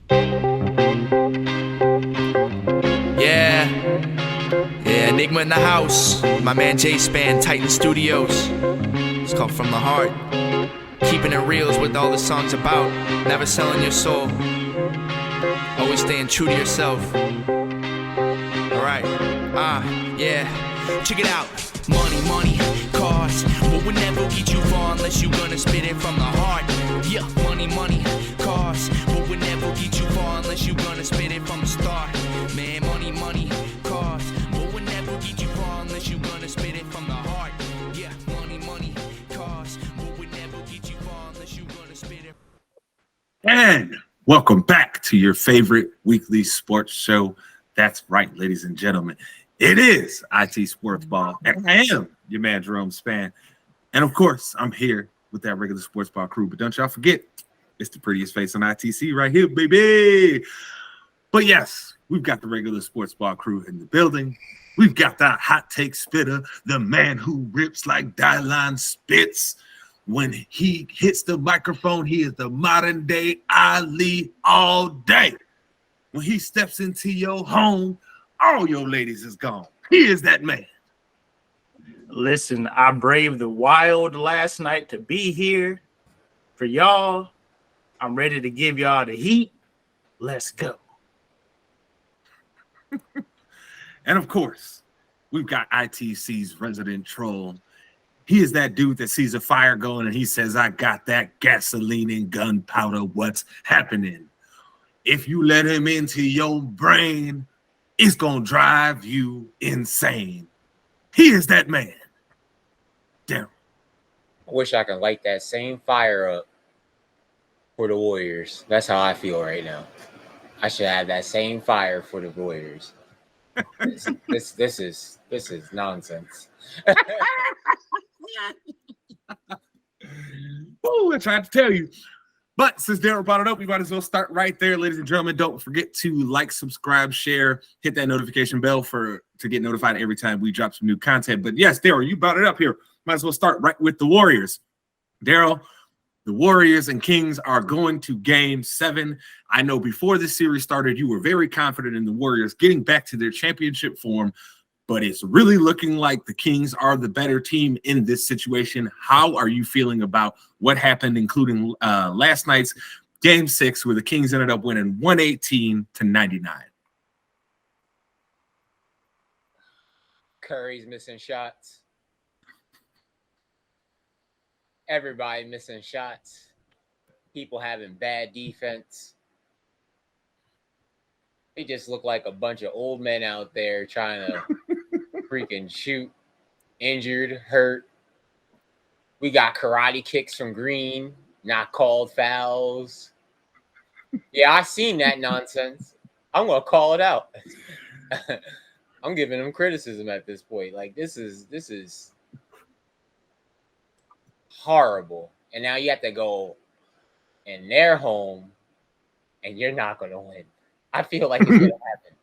Yeah, Enigma in the house. My man J-Span, Titan Studios. It's called From the Heart. Keeping it real is what all the song's about. Never selling your soul. Always staying true to yourself. Alright, yeah. Check it out. Money, cars, but we'll never get you far unless you gonna spit it from the heart. Yeah, money, cars, but we'll never get you far unless you gonna spit it from the start. Man, money, cars, but we'll never get you far unless you gonna spit it from the heart. Yeah, money, cars, but we'll never get you far unless you gonna spit it. And welcome back to your favorite weekly sports show. That's right, ladies and gentlemen. It is ITC Sportsball, and I am your man, Jerome Span. And, of course, I'm here with that regular Sportsball crew. But don't y'all forget, it's the prettiest face on ITC right here, baby. But, yes, we've got the regular Sportsball crew in the building. We've got that hot take spitter, the man who rips like Dylon spits. When he hits the microphone, he is the modern-day Ali all day. When he steps into your home, all your ladies is gone. He is that man. Listen, I braved the wild last night to be here for y'all. I'm ready to give y'all the heat. Let's go. And of course, we've got ITC's resident troll. He is that dude that sees a fire going and he says, I got that gasoline and gunpowder. What's happening? If you let him into your brain, it's going to drive you insane. He is that man. Damn. I wish I could light that same fire up for the Warriors. That's how I feel right now. I should have that same fire for the Warriors. This is nonsense. Oh, I tried to tell you. But since Daryl brought it up, we might as well start right there, ladies and gentlemen. Don't forget to like, subscribe, share, hit that notification bell to get notified every time we drop some new content. But yes, Daryl, you brought it up here. Might as well start right with the Warriors. Daryl, the Warriors and Kings are going to Game 7. I know before this series started, you were very confident in the Warriors getting back to their championship form, but it's really looking like the Kings are the better team in this situation. How are you feeling about what happened, including last night's Game 6, where the Kings ended up winning 118-99? Curry's missing shots. Everybody missing shots. People having bad defense. They just look like a bunch of old men out there trying to freaking shoot. Injured, hurt. We got karate kicks from Green, not called fouls. Yeah, I seen that nonsense. I'm gonna call it out. I'm giving them criticism at this point. Like this is horrible. And now you have to go in their home, and you're not gonna win. I feel like it's gonna happen.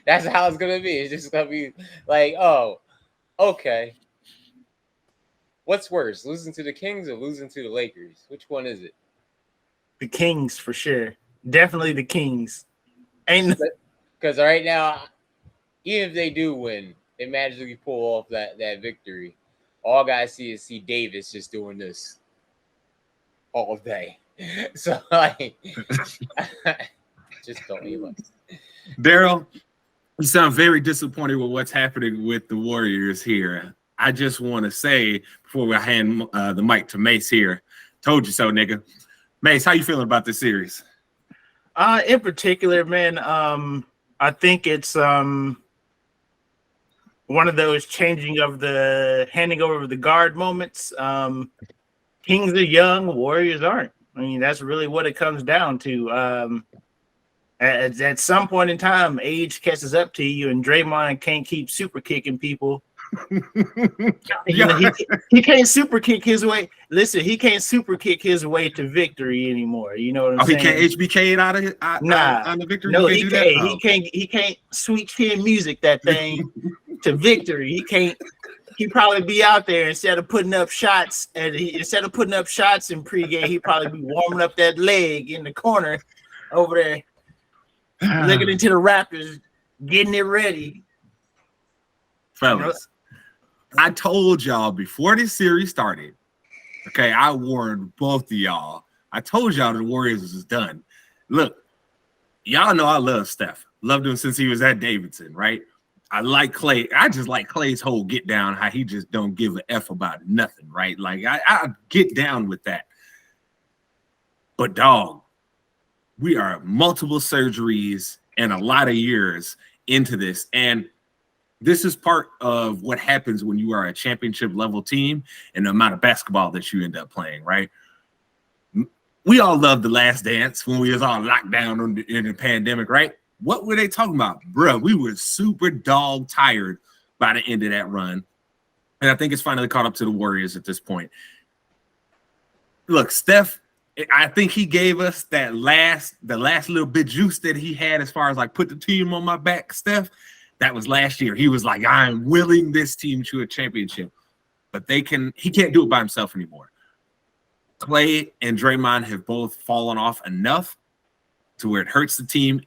That's how it's gonna be. It's just gonna be like, oh, okay. What's worse, losing to the Kings or losing to the Lakers? Which one is it? The Kings for sure. Definitely the Kings. Because right now, even if they do win, they magically pull off that victory. All guys see Davis just doing this all day. So like, just don't even. Daryl, you sound very disappointed with what's happening with the Warriors here. I just want to say before we hand the mic to Mace here, told you so, nigga. Mace, how you feeling about this series? In particular, man, I think it's one of those handing over of the guard moments. Kings are young, Warriors aren't. I mean, that's really what it comes down to. At some point in time, age catches up to you, and Draymond can't keep super kicking people. He can't super kick his way. Listen, he can't super kick his way to victory anymore. You know what I'm saying? He can't HBK it out of the victory. No, he can't. He can't sweet chin music that thing to victory. He can't. He'd probably be out there instead of putting up shots, instead of putting up shots in pregame, he'd probably be warming up that leg in the corner over there looking into the Raptors, getting it ready. Fellas, I told y'all before this series started, okay, I warned both of y'all. I told y'all the Warriors was done. Look, y'all know I love Steph. Loved him since he was at Davidson, right? I like Clay. I just like Clay's whole get down, how he just don't give a F about nothing, right? Like, I get down with that. But, dog, we are multiple surgeries and a lot of years into this. And this is part of what happens when you are a championship level team and the amount of basketball that you end up playing, right? We all loved The Last Dance when we was all locked down in the pandemic, right? What were they talking about? Bro, we were super dog tired by the end of that run. And I think it's finally caught up to the Warriors at this point. Look, Steph, I think he gave us the last little bit juice that he had as far as like put the team on my back, Steph. That was last year. He was like, I'm willing this team to a championship. But he can't do it by himself anymore. Clay and Draymond have both fallen off enough to where it hurts the team.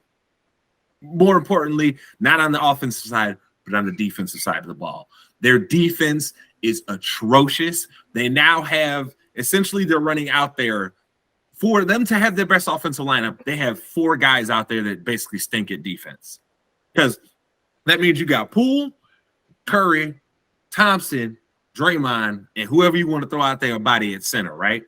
More importantly, not on the offensive side, but on the defensive side of the ball. Their defense is atrocious. They now have, essentially, they're running out there. For them to have their best offensive lineup, they have 4 guys out there that basically stink at defense. Because that means you got Poole, Curry, Thompson, Draymond, and whoever you want to throw out there body at center, right?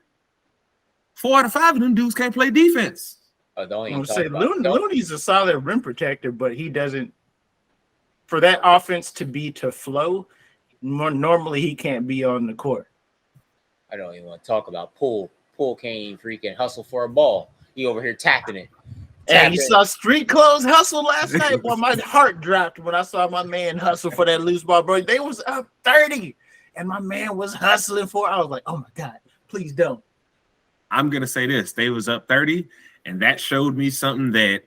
4 out of 5 of them dudes can't play defense. Looney's a solid rim protector, but he doesn't. For that offense to flow, normally he can't be on the court. I don't even want to talk about Poole. Poole can't even freaking hustle for a ball. He over here tapping it. And you saw Street Clothes hustle last night. Well, my heart dropped when I saw my man hustle for that loose ball, bro. They was up 30, and my man was hustling for it. I was like, oh my God, please don't. I'm going to say this. They was up 30, and that showed me something that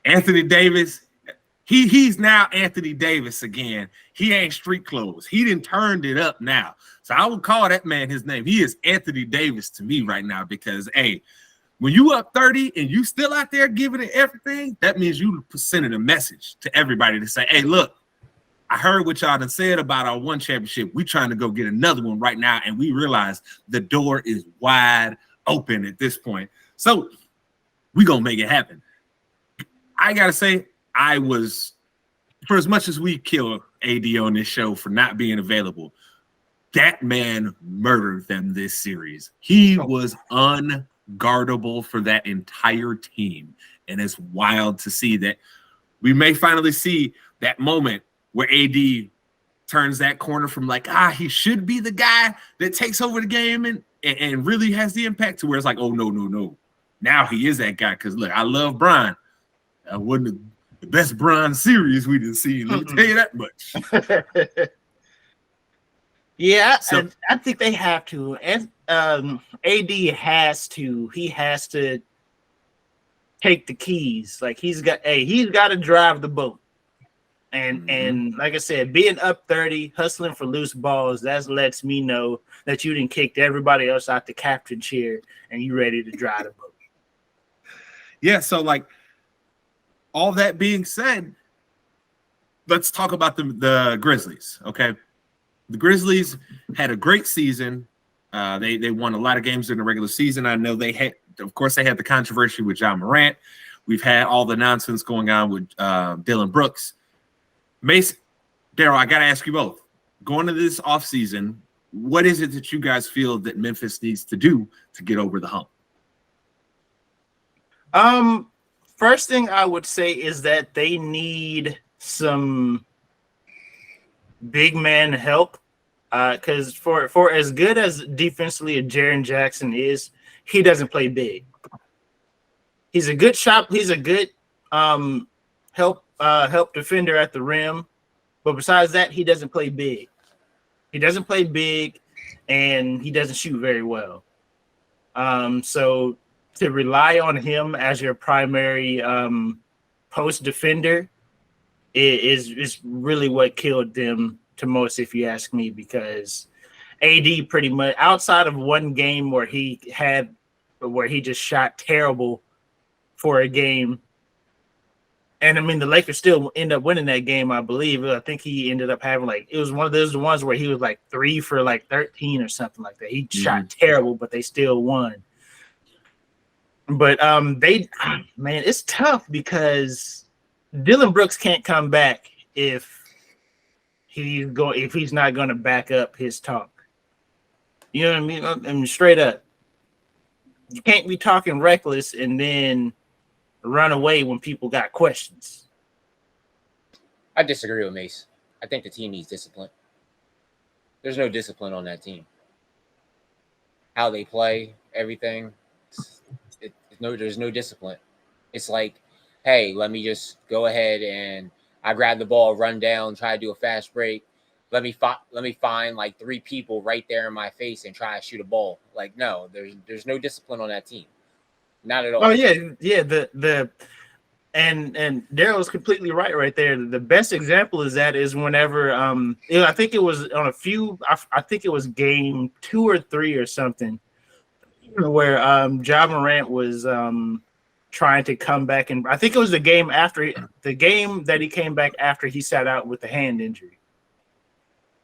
Anthony Davis, he's now Anthony Davis again. He ain't Street Clothes. He done turned it up now. So I would call that man his name. He is Anthony Davis to me right now because, hey, when you up 30 and you still out there giving it everything, that means you sending a message to everybody to say, hey, look, I heard what y'all done said about our one championship. We trying to go get another one right now, and we realize the door is wide open at this point. So we going to make it happen. I got to say, for as much as we kill AD on this show for not being available, that man murdered them this series. He was unguardable for that entire team, and it's wild to see that we may finally see that moment where AD turns that corner from like, he should be the guy that takes over the game and really has the impact to where it's like, oh, no. Now he is that guy because, look, I love Bron. That wasn't the best Bron series we didn't see. Let me tell you that much. Yeah, so, and I think they have to. And AD has to. He has to take the keys. Like he's got to drive the boat. And like I said, being up 30, hustling for loose balls, that lets me know that you done kicked everybody else out the captain chair and you ready to drive the boat. Yeah, so like all that being said, let's talk about the Grizzlies, okay? The Grizzlies had a great season. They won a lot of games in the regular season. I know they had the controversy with John Morant. We've had all the nonsense going on with Dylan Brooks. Mason, Daryl, I got to ask you both. Going into this offseason, what is it that you guys feel that Memphis needs to do to get over the hump? First thing I would say is that they need some big man help. Because for as good as defensively Jaren Jackson is, he doesn't play big. He's a good shot. He's a good help defender at the rim, but besides that, he doesn't play big. He doesn't play big, and he doesn't shoot very well. So to rely on him as your primary post defender is really what killed them to most, if you ask me, because AD pretty much outside of one game where he just shot terrible for a game, And I mean, the Lakers still end up winning that game, I believe. I think he ended up having it was one of those ones where he was 3 for 13 or something like that. He shot terrible, but they still won. But it's tough because Dylan Brooks can't come back if he's not going to back up his talk. You know what I mean? I mean, straight up. You can't be talking reckless and then run away when people got questions. I disagree with Mace. I think the team needs discipline. There's no discipline on that team. How they play, everything. There's no discipline. It's like, hey, let me just go ahead and I grab the ball, run down, try to do a fast break. Let me find 3 people right there in my face and try to shoot a ball. No, there's no discipline on that team. Not at all. Oh yeah. And Daryl's completely right there. The best example is whenever I think it was on I think it was game 2 or 3 or something where Ja Morant was trying to come back, and I think it was the game that he came back after he sat out with the hand injury,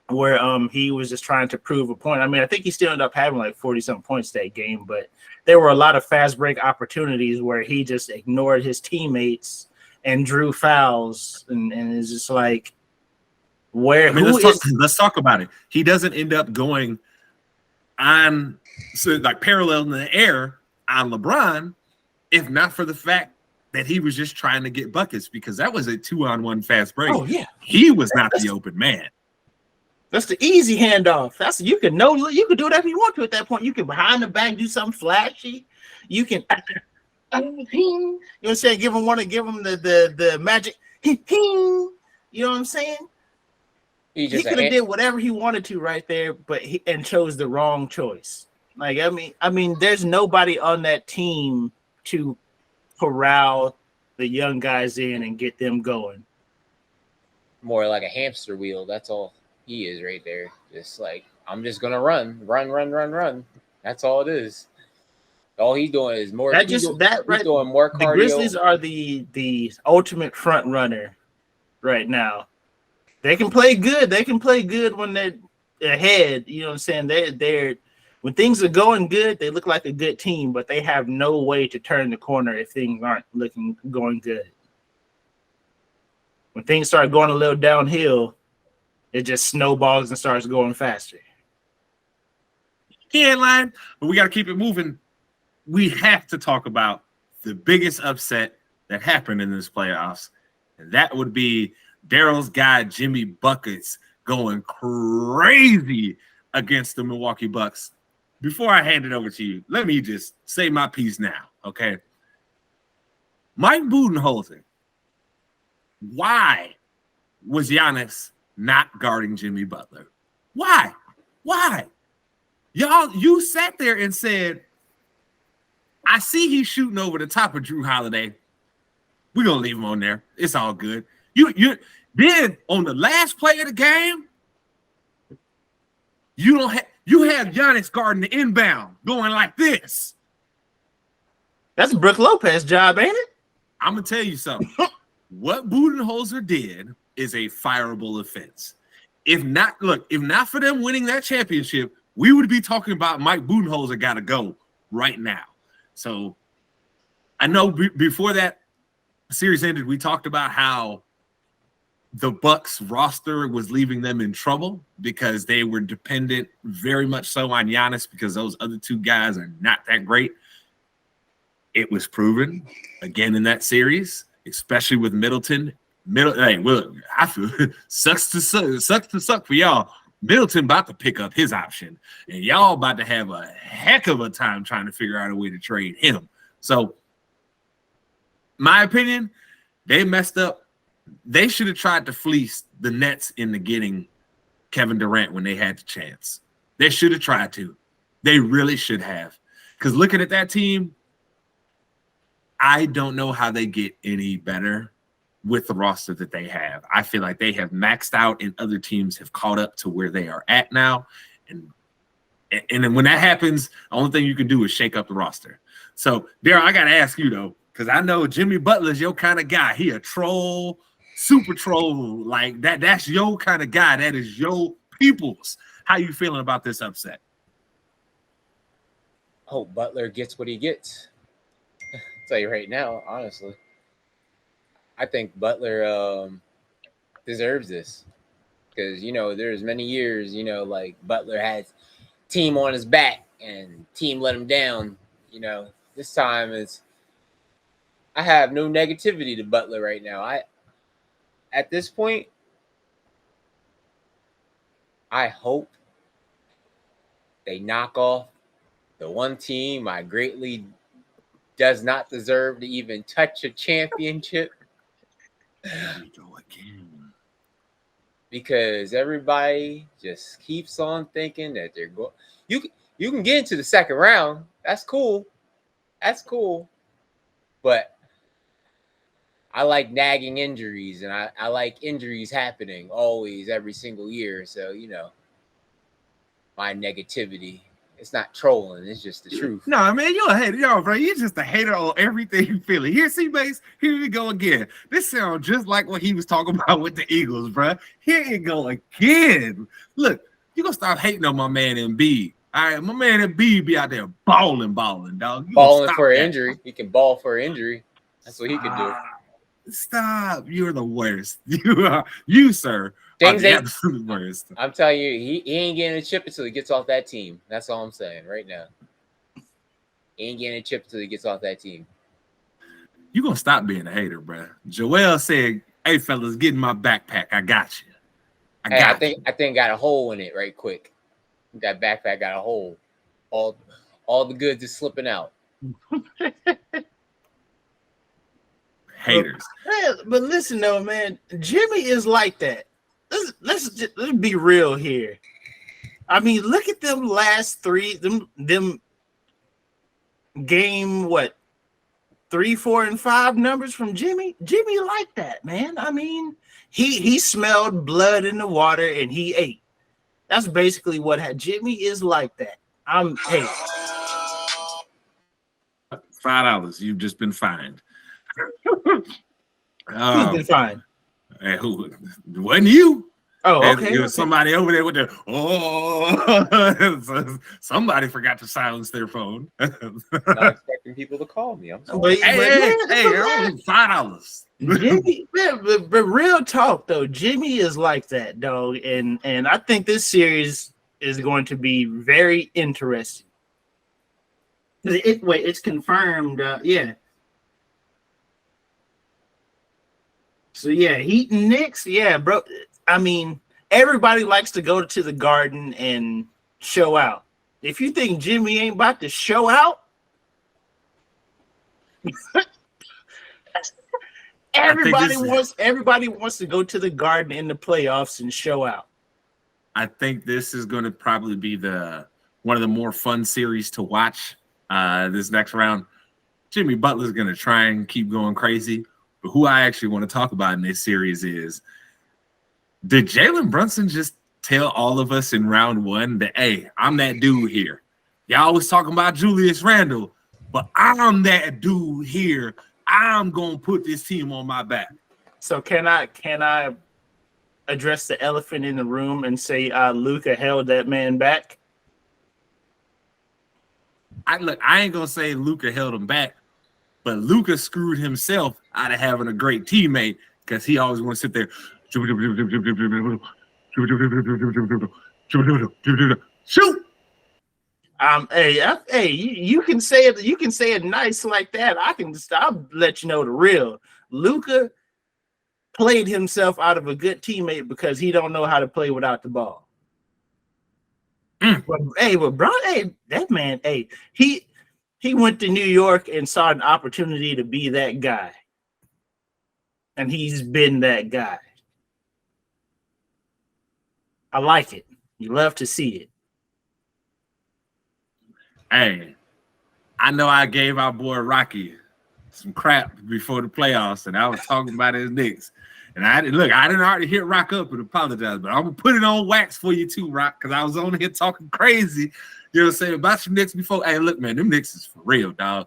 where he was just trying to prove a point. I mean, I think he still ended up having 40-something points that game, but there were a lot of fast break opportunities where he just ignored his teammates and drew fouls, and it's just let's talk about it. He doesn't end up going on parallel in the air on LeBron, if not for the fact that he was just trying to get buckets, because that was a 2-on-1 fast break. Oh yeah, he was not the open man. That's the easy handoff. You can do whatever you want to at that point. You can behind the back do something flashy. You can, you know what I'm saying? Give him the magic. You know what I'm saying? He could have did whatever he wanted to right there, but he chose the wrong choice. I mean, there's nobody on that team to corral the young guys in and get them going. More like a hamster wheel. That's all he is right there. Just I'm just gonna run. That's all it is. All he's doing is more. He's doing more cardio. The Grizzlies are the ultimate front runner right now. They can play good. They can play good when they're ahead. You know what I'm saying? They're when things are going good, they look like a good team, but they have no way to turn the corner if things aren't going good. When things start going a little downhill, it just snowballs and starts going faster. He ain't lying, but we got to keep it moving. We have to talk about the biggest upset that happened in this playoffs, and that would be Daryl's guy, Jimmy Buckets, going crazy against the Milwaukee Bucks. Before I hand it over to you, let me just say my piece now, okay? Mike Budenholzer, why was Giannis not guarding Jimmy Butler? Why? Y'all, you sat there and said, I see he's shooting over the top of Drew Holiday. We're going to leave him on there. It's all good. You then on the last play of the game, you have Giannis guarding the inbound going like this. That's Brook Lopez's job, ain't it? I'm going to tell you something. What Budenholzer did is a fireable offense. If not for them winning that championship, we would be talking about Mike Budenholzer got to go right now. So I know before that series ended, we talked about how the Bucks roster was leaving them in trouble because they were dependent very much so on Giannis because those other two guys are not that great. It was proven again in that series, especially with Middleton. Hey, look, I feel sucks to suck for y'all. Middleton about to pick up his option, and y'all about to have a heck of a time trying to figure out a way to trade him. So, my opinion, they messed up. They should have tried to fleece the Nets into getting Kevin Durant when they had the chance. They should have tried to. They really should have. Because looking at that team, I don't know how they get any better with the roster that they have. I feel like they have maxed out and other teams have caught up to where they are at now. And then when that happens, the only thing you can do is shake up the roster. So, Darryl, I got to ask you, though, Because I know Jimmy Butler's your kind of guy. He a troll, super troll. Like that. That's your kind of guy. That is your people's. How you feeling about this upset? Hope Butler gets what he gets. I'll tell you right now, honestly. I think Butler deserves this. Because, there's many years, like Butler has team on his back and team let him down. This time I have no negativity to Butler right now. At this point, I hope they knock off the one team I greatly does not deserve to even touch a championship. Because everybody just keeps on thinking that they're going. You can get into the second round. That's cool. But I like nagging injuries, and I like injuries happening always, every single year. So, my negativity. It's not trolling. It's just the truth. No, man, you're a hater. Yo, bro, you're just a hater on everything you feel. Here, see, Mace, here we go again. This sounds just like what he was talking about with the Eagles, bro. Here you go again. Look, you gonna stop hating on my man Embiid. All right, my man Embiid be out there balling, dog. Balling for an injury. He can ball for an injury. That's what he can do. Stop. You're the worst. You, sir, Things are the ain't absolute worst. I'm telling you, he ain't getting a chip until he gets off that team. That's all I'm saying right now. He ain't getting a chip until he gets off that team. You gonna stop being a hater, bro. Joel said, "Hey, fellas, get in my backpack. I got you. I think got a hole in it right quick. That backpack got a hole. All the goods is slipping out." Haters. But listen though, man, Jimmy is like that. Let's be real here. I mean, look at them last three, them game 3, 4, and 5 numbers from Jimmy. Jimmy like that, man. I mean, he smelled blood in the water and he ate. That's basically what Jimmy is like that. Hey. $5. You've just been fined. Who's been fined? Hey, who? Wasn't you? Oh, okay. There was somebody over there with the somebody forgot to silence their phone. Not expecting people to call me. I'm sorry. Hey, $5. Jimmy, but real talk though, Jimmy is like that, dog, and I think this series is going to be very interesting. It's confirmed, yeah. So yeah, Heat and Knicks, yeah, bro. I mean, everybody likes to go to the Garden and show out. If you think Jimmy ain't about to show out, everybody wants to go to the Garden in the playoffs and show out. I think this is going to probably be one of the more fun series to watch this next round. Jimmy Butler's going to try and keep going crazy. But who I actually want to talk about in this series is, did Jalen Brunson just tell all of us in round 1 that, hey, I'm that dude here? Y'all was talking about Julius Randle, but I'm that dude here. I'm going to put this team on my back. So can I address the elephant in the room and say Luka held that man back? I ain't going to say Luka held him back, but Luka screwed himself out of having a great teammate because he always want to sit there. Shoot. Hey, you can say it. You can say it nice like that. I'll let you know the real. Luka played himself out of a good teammate because he don't know how to play without the ball. That man, he went to New York and saw an opportunity to be that guy. And he's been that guy. I like it. You love to see it. Hey, I know I gave our boy Rocky some crap before the playoffs, and I was talking about his Knicks. And I didn't already hit Rock up and apologize, but I'm gonna put it on wax for you too, Rock, because I was on here talking crazy. You know what I'm saying about your Knicks before. Hey, look, man, them Knicks is for real, dog.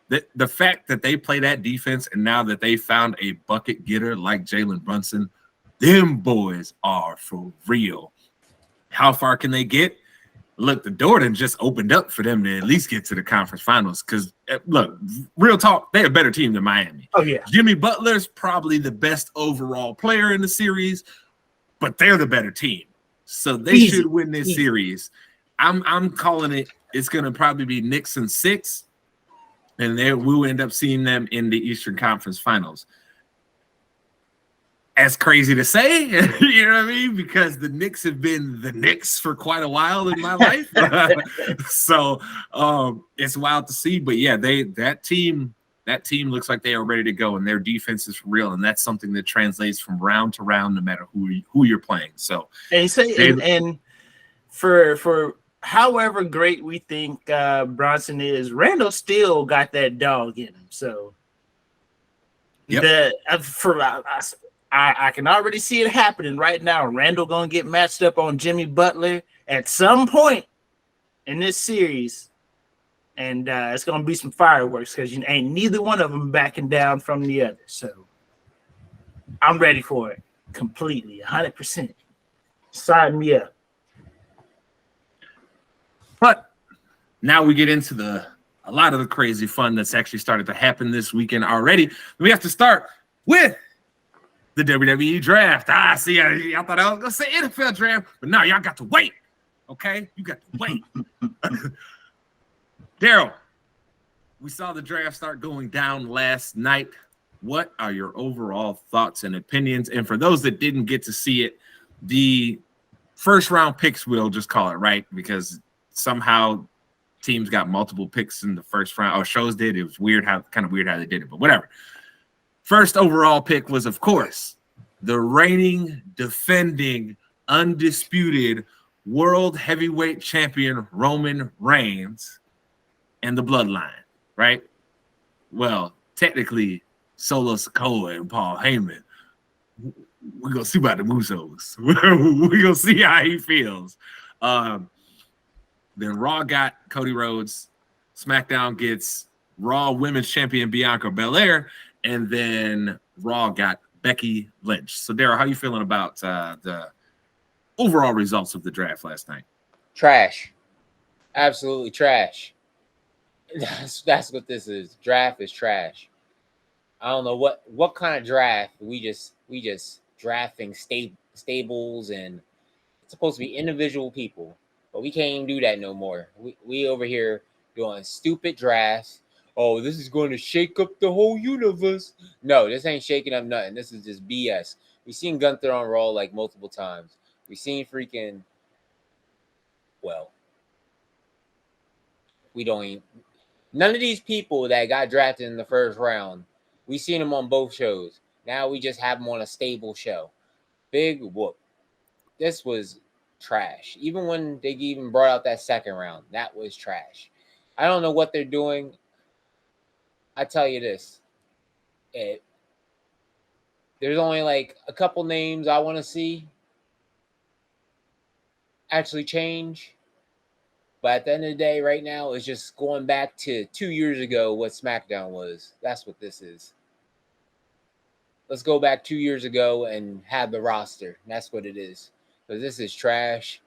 the fact that they play that defense and now that they found a bucket getter like Jalen Brunson, them boys are for real. How far can they get? Look, the door done just opened up for them to at least get to the conference finals. Because, look, real talk, they're a better team than Miami. Oh, yeah. Jimmy Butler's probably the best overall player in the series, but they're the better team. So they should win this series. I'm calling it. It's going to probably be Knicks in 6, and we'll end up seeing them in the Eastern Conference Finals. As crazy to say, you know what I mean? Because the Knicks have been the Knicks for quite a while in my life. So it's wild to see. But yeah, that team looks like they are ready to go, and their defense is real, and that's something that translates from round to round, no matter who you're playing. So and for however great we think Bronson is, Randall still got that dog in him. So I can already see it happening right now. Randall gonna get matched up on Jimmy Butler at some point in this series, and it's gonna be some fireworks because you ain't neither one of them backing down from the other. So I'm ready for it completely, 100%. Sign me up. But now we get into a lot of the crazy fun that's actually started to happen this weekend already. We have to start with the WWE Draft. See, I thought I was going to say NFL Draft, but no, y'all got to wait, okay? You got to wait. Daryl, we saw the draft start going down last night. What are your overall thoughts and opinions? And for those that didn't get to see it, the first-round picks, we'll just call it, right? Because somehow teams got multiple picks in the first round, or shows did. It was kind of weird how they did it, but whatever. First overall pick was, of course, the reigning, defending, undisputed world heavyweight champion Roman Reigns and the Bloodline, right? Well, technically, Solo Sikoa and Paul Heyman. We're going to see about the Usos. We're going to see how he feels. Then Raw got Cody Rhodes. SmackDown gets Raw Women's Champion Bianca Belair. And then Raw got Becky Lynch. So, Daryl, how you feeling about the overall results of the draft last night? Trash. Absolutely trash. That's what this is. Draft is trash. I don't know what kind of draft. We just drafting stables, and it's supposed to be individual people. But we can't even do that no more. We over here doing stupid drafts. Oh, this is going to shake up the whole universe. No, this ain't shaking up nothing. This is just BS. We've seen Gunther on Raw like multiple times. We've seen none of these people that got drafted in the first round, we seen them on both shows. Now we just have them on a stable show. Big whoop. This was trash. Even when they even brought out that second round, that was trash. I don't know what they're doing. I tell you this, there's only like a couple names I want to see actually change. But at the end of the day, right now, it's just going back to 2 years ago what SmackDown was. That's what this is. Let's go back 2 years ago and have the roster. That's what it is. Because this is trash.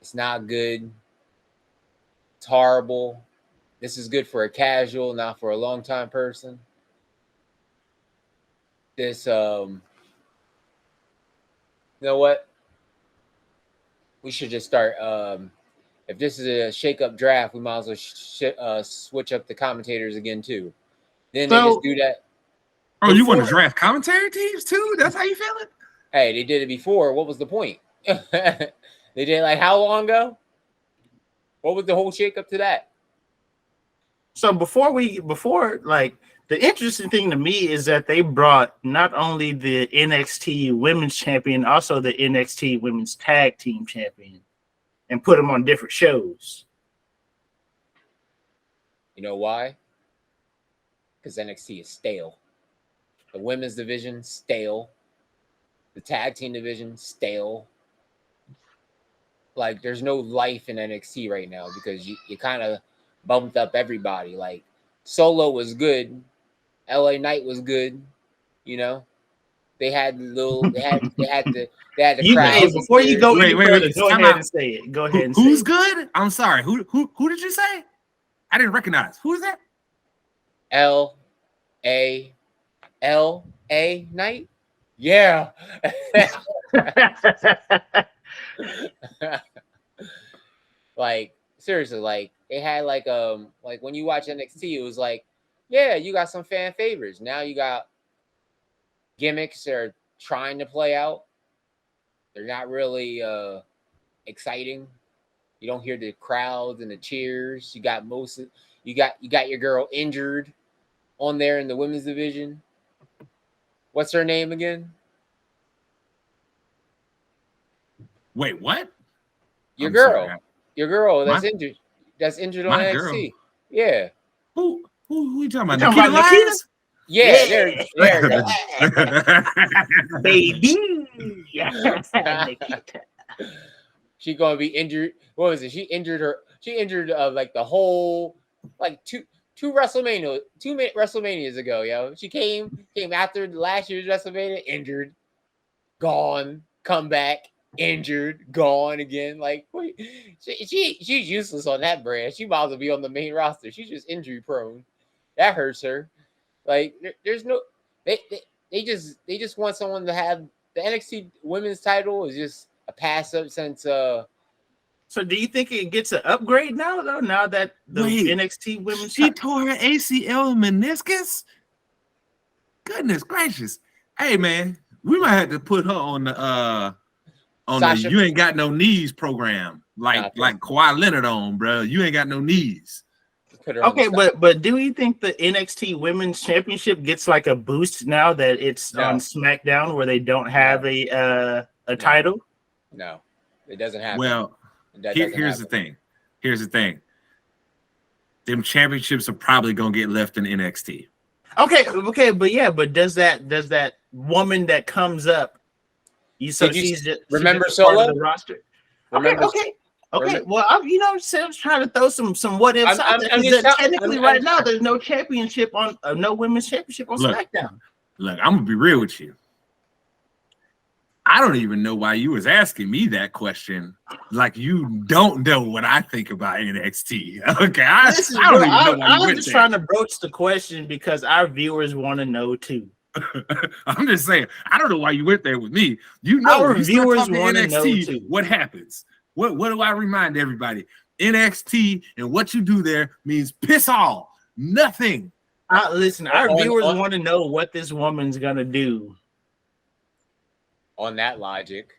It's not good. It's horrible. This is good for a casual, not for a long-time person. This, you know what? We should just start. If this is a shake-up draft, we might as well switch up the commentators again too. Then they just do that. Oh, you want to draft commentary teams too? That's how you feeling? Hey, they did it before. What was the point? They did it like how long ago? What was the whole shake-up to that? So before the interesting thing to me is that they brought not only the NXT Women's Champion, also the NXT Women's Tag Team Champion, and put them on different shows. You know why? Because NXT is stale. The women's division, stale. The tag team division, stale. Like, there's no life in NXT right now because you kind of bumped up everybody. Like, Solo was good. LA Knight was good. You know, they had the crowds. Before you go any further, Wait. go ahead and say it. Go ahead and say who's it. good? I'm sorry. Who did you say? I didn't recognize. Who is that? LA Knight. Yeah. Like seriously, like they had like when you watch NXT, it was like, yeah, you got some fan favorites. Now you got gimmicks that are trying to play out. They're not really exciting. You don't hear the crowds and the cheers. You got your girl injured on there in the women's division. What's her name again? Wait, what? Your girl that's injured on NXT. Girl. Yeah. Who you talking about? Nikita Lyons? Yeah, there. Baby. She gonna be injured. What was it? She injured like the whole like two WrestleManias ago, yo. She came after last year's WrestleMania, injured, gone, come back, injured, gone again. Like she's useless on that brand. She might as well be on the main roster. She's just injury prone. That hurts her. Like there's no they just want someone to have the NXT women's title is just a pass up since So do you think it gets an upgrade now though? Now that the NXT women's tore her ACL and meniscus? Goodness gracious. Hey man, we might have to put her on the the You Ain't Got No Knees program. Like Kawhi Leonard on, bro. You ain't got no knees. Okay, but do you think the NXT Women's Championship gets like a boost now that it's on SmackDown where they don't have a title? No, it doesn't happen. Well, here's the thing. Here's the thing. Them championships are probably gonna get left in NXT. Okay, but does that woman that comes up? She's remember just Solo? part of the roster. Okay. Well, I'm just trying to throw some what ifs out there because technically right now there's no championship on no women's championship on SmackDown. Look, I'm gonna be real with you. I don't even know why you was asking me that question. Like you don't know what I think about NXT. Okay, I don't even know why I was just trying to broach the question because our viewers want to know too. I'm just saying, I don't know why you went there with me. You know, our viewers want to know too. What happens? What do I remind everybody? NXT and what you do there means piss all, nothing. Listen, our viewers want to know what this woman's gonna do. On that logic,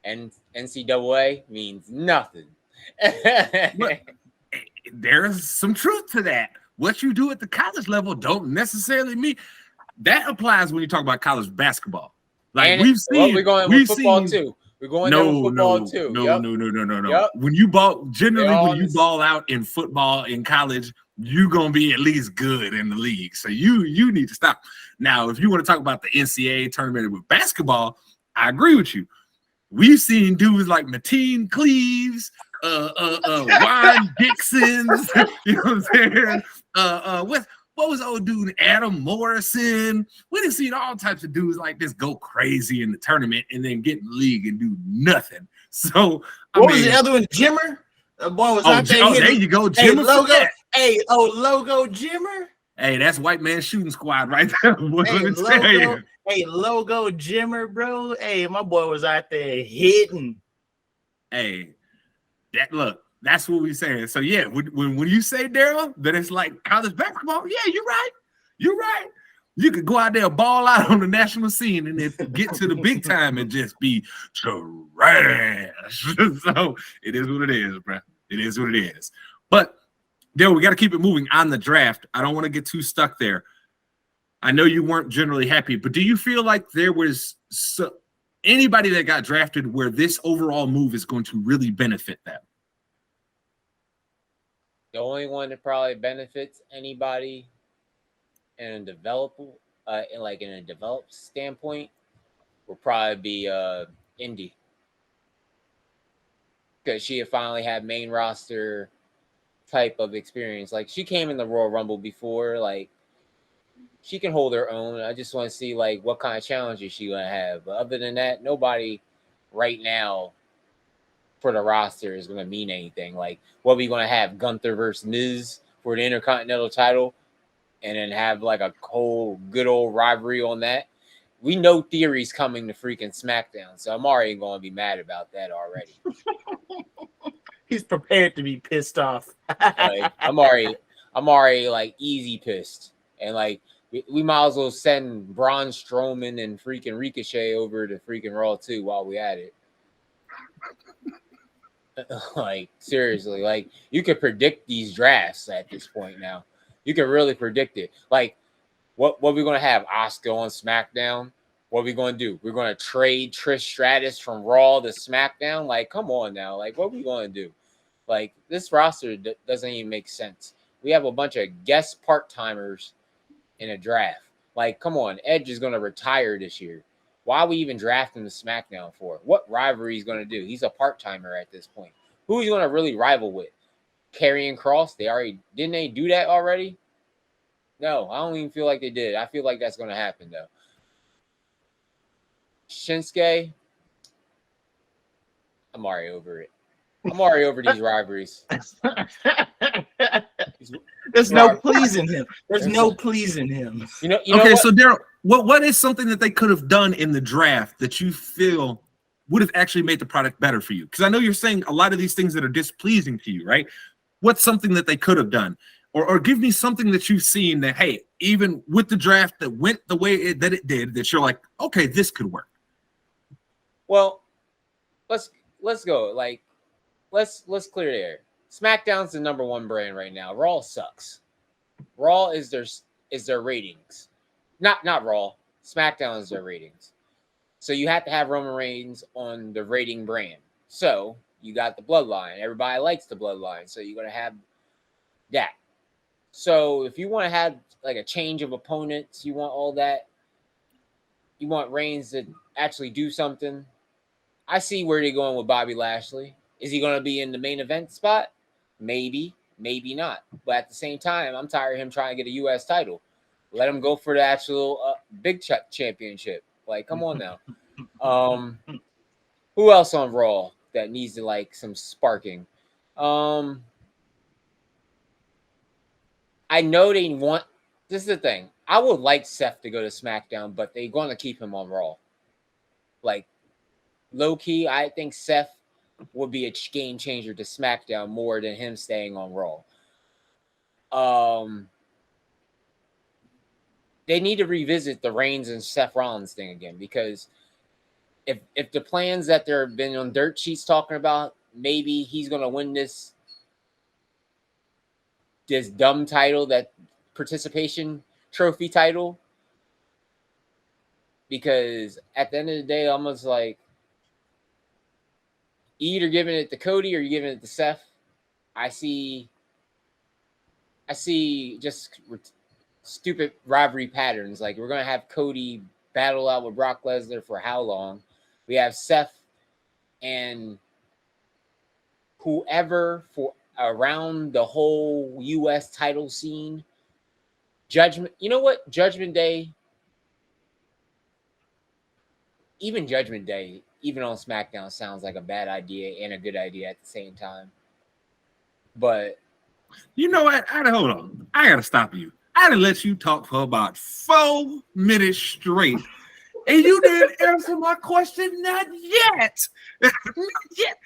and NCAA means nothing. But there's some truth to that. What you do at the college level don't necessarily mean that applies when you talk about college basketball. Like we've seen, we're going with football too. We're going there with football too. No. Yep. When you ball out in football in college, you're gonna be at least good in the league. So you need to stop. Now, if you want to talk about the NCAA tournament with basketball, I agree with you. We've seen dudes like Mateen Cleaves, Juan Dixons, you know what I'm saying? What was old dude Adam Morrison? We done seen all types of dudes like this go crazy in the tournament and then get in the league and do nothing. So what was the other one? Jimmer? The boy was out there. There you go, Jimmer. Logo Jimmer. Hey, that's white man shooting squad right there. Logo Jimmer, bro. Hey, my boy was out there hitting. Hey, that's what we saying. So yeah, when you say Daryl that it's like college basketball, yeah, you're right. You're right. You could go out there and ball out on the national scene and then get to the big time and just be trash. So it is what it is, bro. It is what it is. But Daryl, we got to keep it moving on the draft. I don't want to get too stuck there. I know you weren't generally happy, but do you feel like there was anybody that got drafted where this overall move is going to really benefit them? The only one that probably benefits anybody in a developed standpoint will probably be Indy, because she had finally had main roster type of experience. Like, she came in the Royal Rumble before. Like, she can hold her own. I just want to see, like, what kind of challenges she going to have. But other than that, nobody right now for the roster is going to mean anything. Like, what we going to have? Gunther versus Miz for the Intercontinental title, and then have, like, a whole good old rivalry on that. We know Theory's coming to freaking SmackDown, so I'm already going to be mad about that already. He's prepared to be pissed off. Like, I'm already like easy pissed, and like we might as well send Braun Strowman and freaking Ricochet over to freaking Raw too while we at it. Like, seriously, like, you could predict these drafts at this point now. You can really predict it. Like, what we're gonna have? Asuka on SmackDown. What are we gonna do? We're gonna trade Trish Stratus from Raw to SmackDown. Like, come on now. Like, what are we gonna do? Like, this roster doesn't even make sense. We have a bunch of guest part-timers in a draft. Like, come on. Edge is going to retire this year. Why are we even drafting the SmackDown for? What rivalry he's going to do? He's a part-timer at this point. Who is he going to really rival with? Karrion Kross? Didn't they do that already? No, I don't even feel like they did. I feel like that's going to happen, though. Shinsuke? I'm already over it. I'm already over these rivalries. There's no pleasing him. There's no pleasing him. You know okay, what? so Daryl, what is something that they could have done in the draft that you feel would have actually made the product better for you? Because I know you're saying a lot of these things that are displeasing to you, right? What's something that they could have done? Or give me something that you've seen that, hey, even with the draft that went the way that it did, that you're like, okay, this could work. Well, let's go. Like, let's clear the air. SmackDown's the number one brand right now. Raw sucks. Raw is their ratings. Not Raw. SmackDown is their ratings. So you have to have Roman Reigns on the rating brand. So you got the Bloodline. Everybody likes the Bloodline. So you're going to have that. So if you want to have like a change of opponents, you want all that, you want Reigns to actually do something. I see where they're going with Bobby Lashley. Is he going to be in the main event spot? Maybe, maybe not. But at the same time, I'm tired of him trying to get a U.S. title. Let him go for the actual big championship. Like, come on now. Who else on Raw that needs to, like, some sparking? I know they want – this is the thing. I would like Seth to go to SmackDown, but they're going to keep him on Raw. Like, low-key, I think Seth would be a game changer to SmackDown more than him staying on Raw. They need to revisit the Reigns and Seth Rollins thing again, because if the plans that they've been on dirt sheets talking about, maybe he's going to win this dumb title, that participation trophy title, because at the end of the day, almost like, either giving it to Cody or you're giving it to Seth. I see just stupid rivalry patterns. Like, we're going to have Cody battle out with Brock Lesnar for how long? We have Seth and whoever for around the whole U.S. title scene. Judgment. You know what? Judgment Day. Even Judgment Day, even on SmackDown, sounds like a bad idea and a good idea at the same time. But you know what? Hold on. I got to stop you. I done let you talk for about 4 minutes straight, and you didn't answer my question. Not yet. Not yet.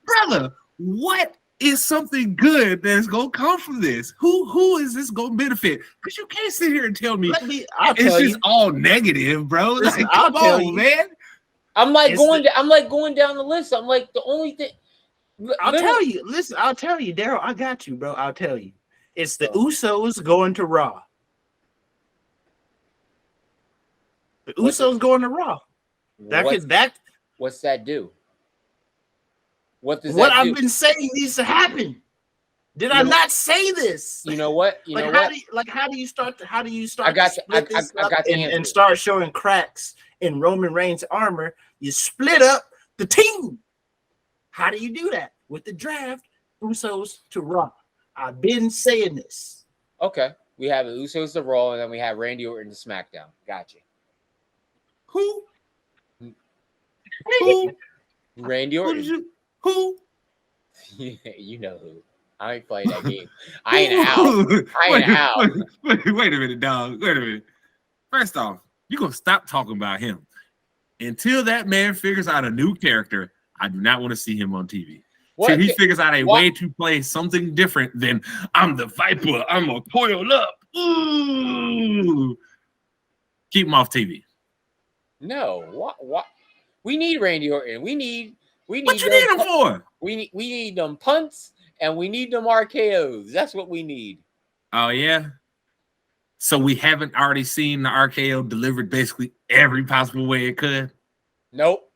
Brother, what is something good that's going to come from this? Who is this going to benefit? Because you can't sit here and tell me it's just all negative, bro. Listen, like, come on, man. I'm like going down the list. I'm like, the only thing I'll tell you, Daryl, I got you, bro. I'll tell you. It's the Usos going to Raw. The Usos going to Raw. What's that do? What does what that do? I've been saying needs to happen. Did I not say this? You know what? How do you start I got the answer. And start showing cracks in Roman Reigns' armor? You split up the team. How do you do that? With the draft, Usos to Raw. I've been saying this. Okay. We have the Usos to Raw, and then we have Randy Orton to SmackDown. Gotcha. Who? Randy Orton. Who? You know who. I ain't playing that game. I ain't out. Wait a minute, dog. Wait a minute. First off, you're going to stop talking about him. Until that man figures out a new character, I do not want to see him on TV. Till he figures out a way to play something different than I'm the Viper. I'm going to coil up. Ooh. Keep him off TV. No. What? We need Randy Orton. We need What you need him for? We need them punts and we need them RKOs. That's what we need. Oh, yeah? So we haven't already seen the RKO delivered basically every possible way it could? Nope.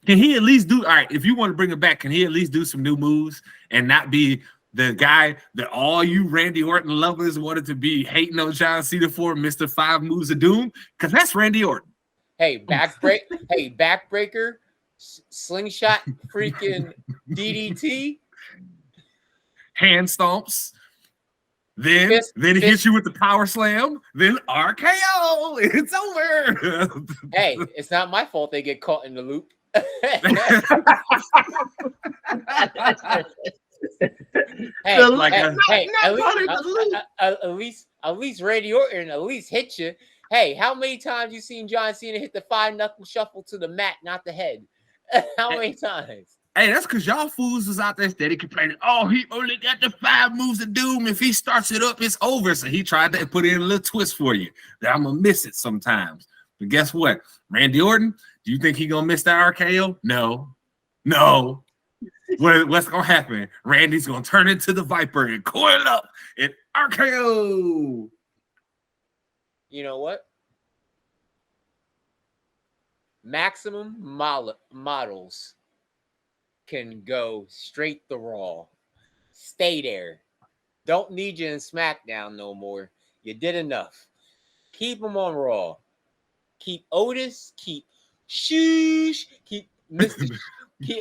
Can he at least do, all right, if you want to bring it back, can he at least do some new moves and not be the guy that all you Randy Orton lovers wanted to be hating on John Cena for, Mr. 5 Moves of Doom? Because that's Randy Orton. Hey, backbreaker, slingshot, freaking DDT. Hand stomps. Then he hits you with the power slam. Then RKO. It's over. Hey, it's not my fault they get caught in the loop. Hey, at least Randy Orton at least hit you. Hey, how many times you seen John Cena hit the 5-knuckle shuffle to the mat, not the head? How many times? Hey, that's because y'all fools was out there steady complaining. Oh, he only got the 5 moves of doom. If he starts it up, it's over. So he tried to put in a little twist for you that I'm going to miss it sometimes. But guess what? Randy Orton, do you think he going to miss that RKO? No. What's going to happen? Randy's going to turn into the Viper and coil up and RKO. You know what? Maximum models can go straight to Raw. Stay there. Don't need you in SmackDown no more. You did enough. Keep them on Raw. Keep Otis. Keep Shoosh. Keep Mr.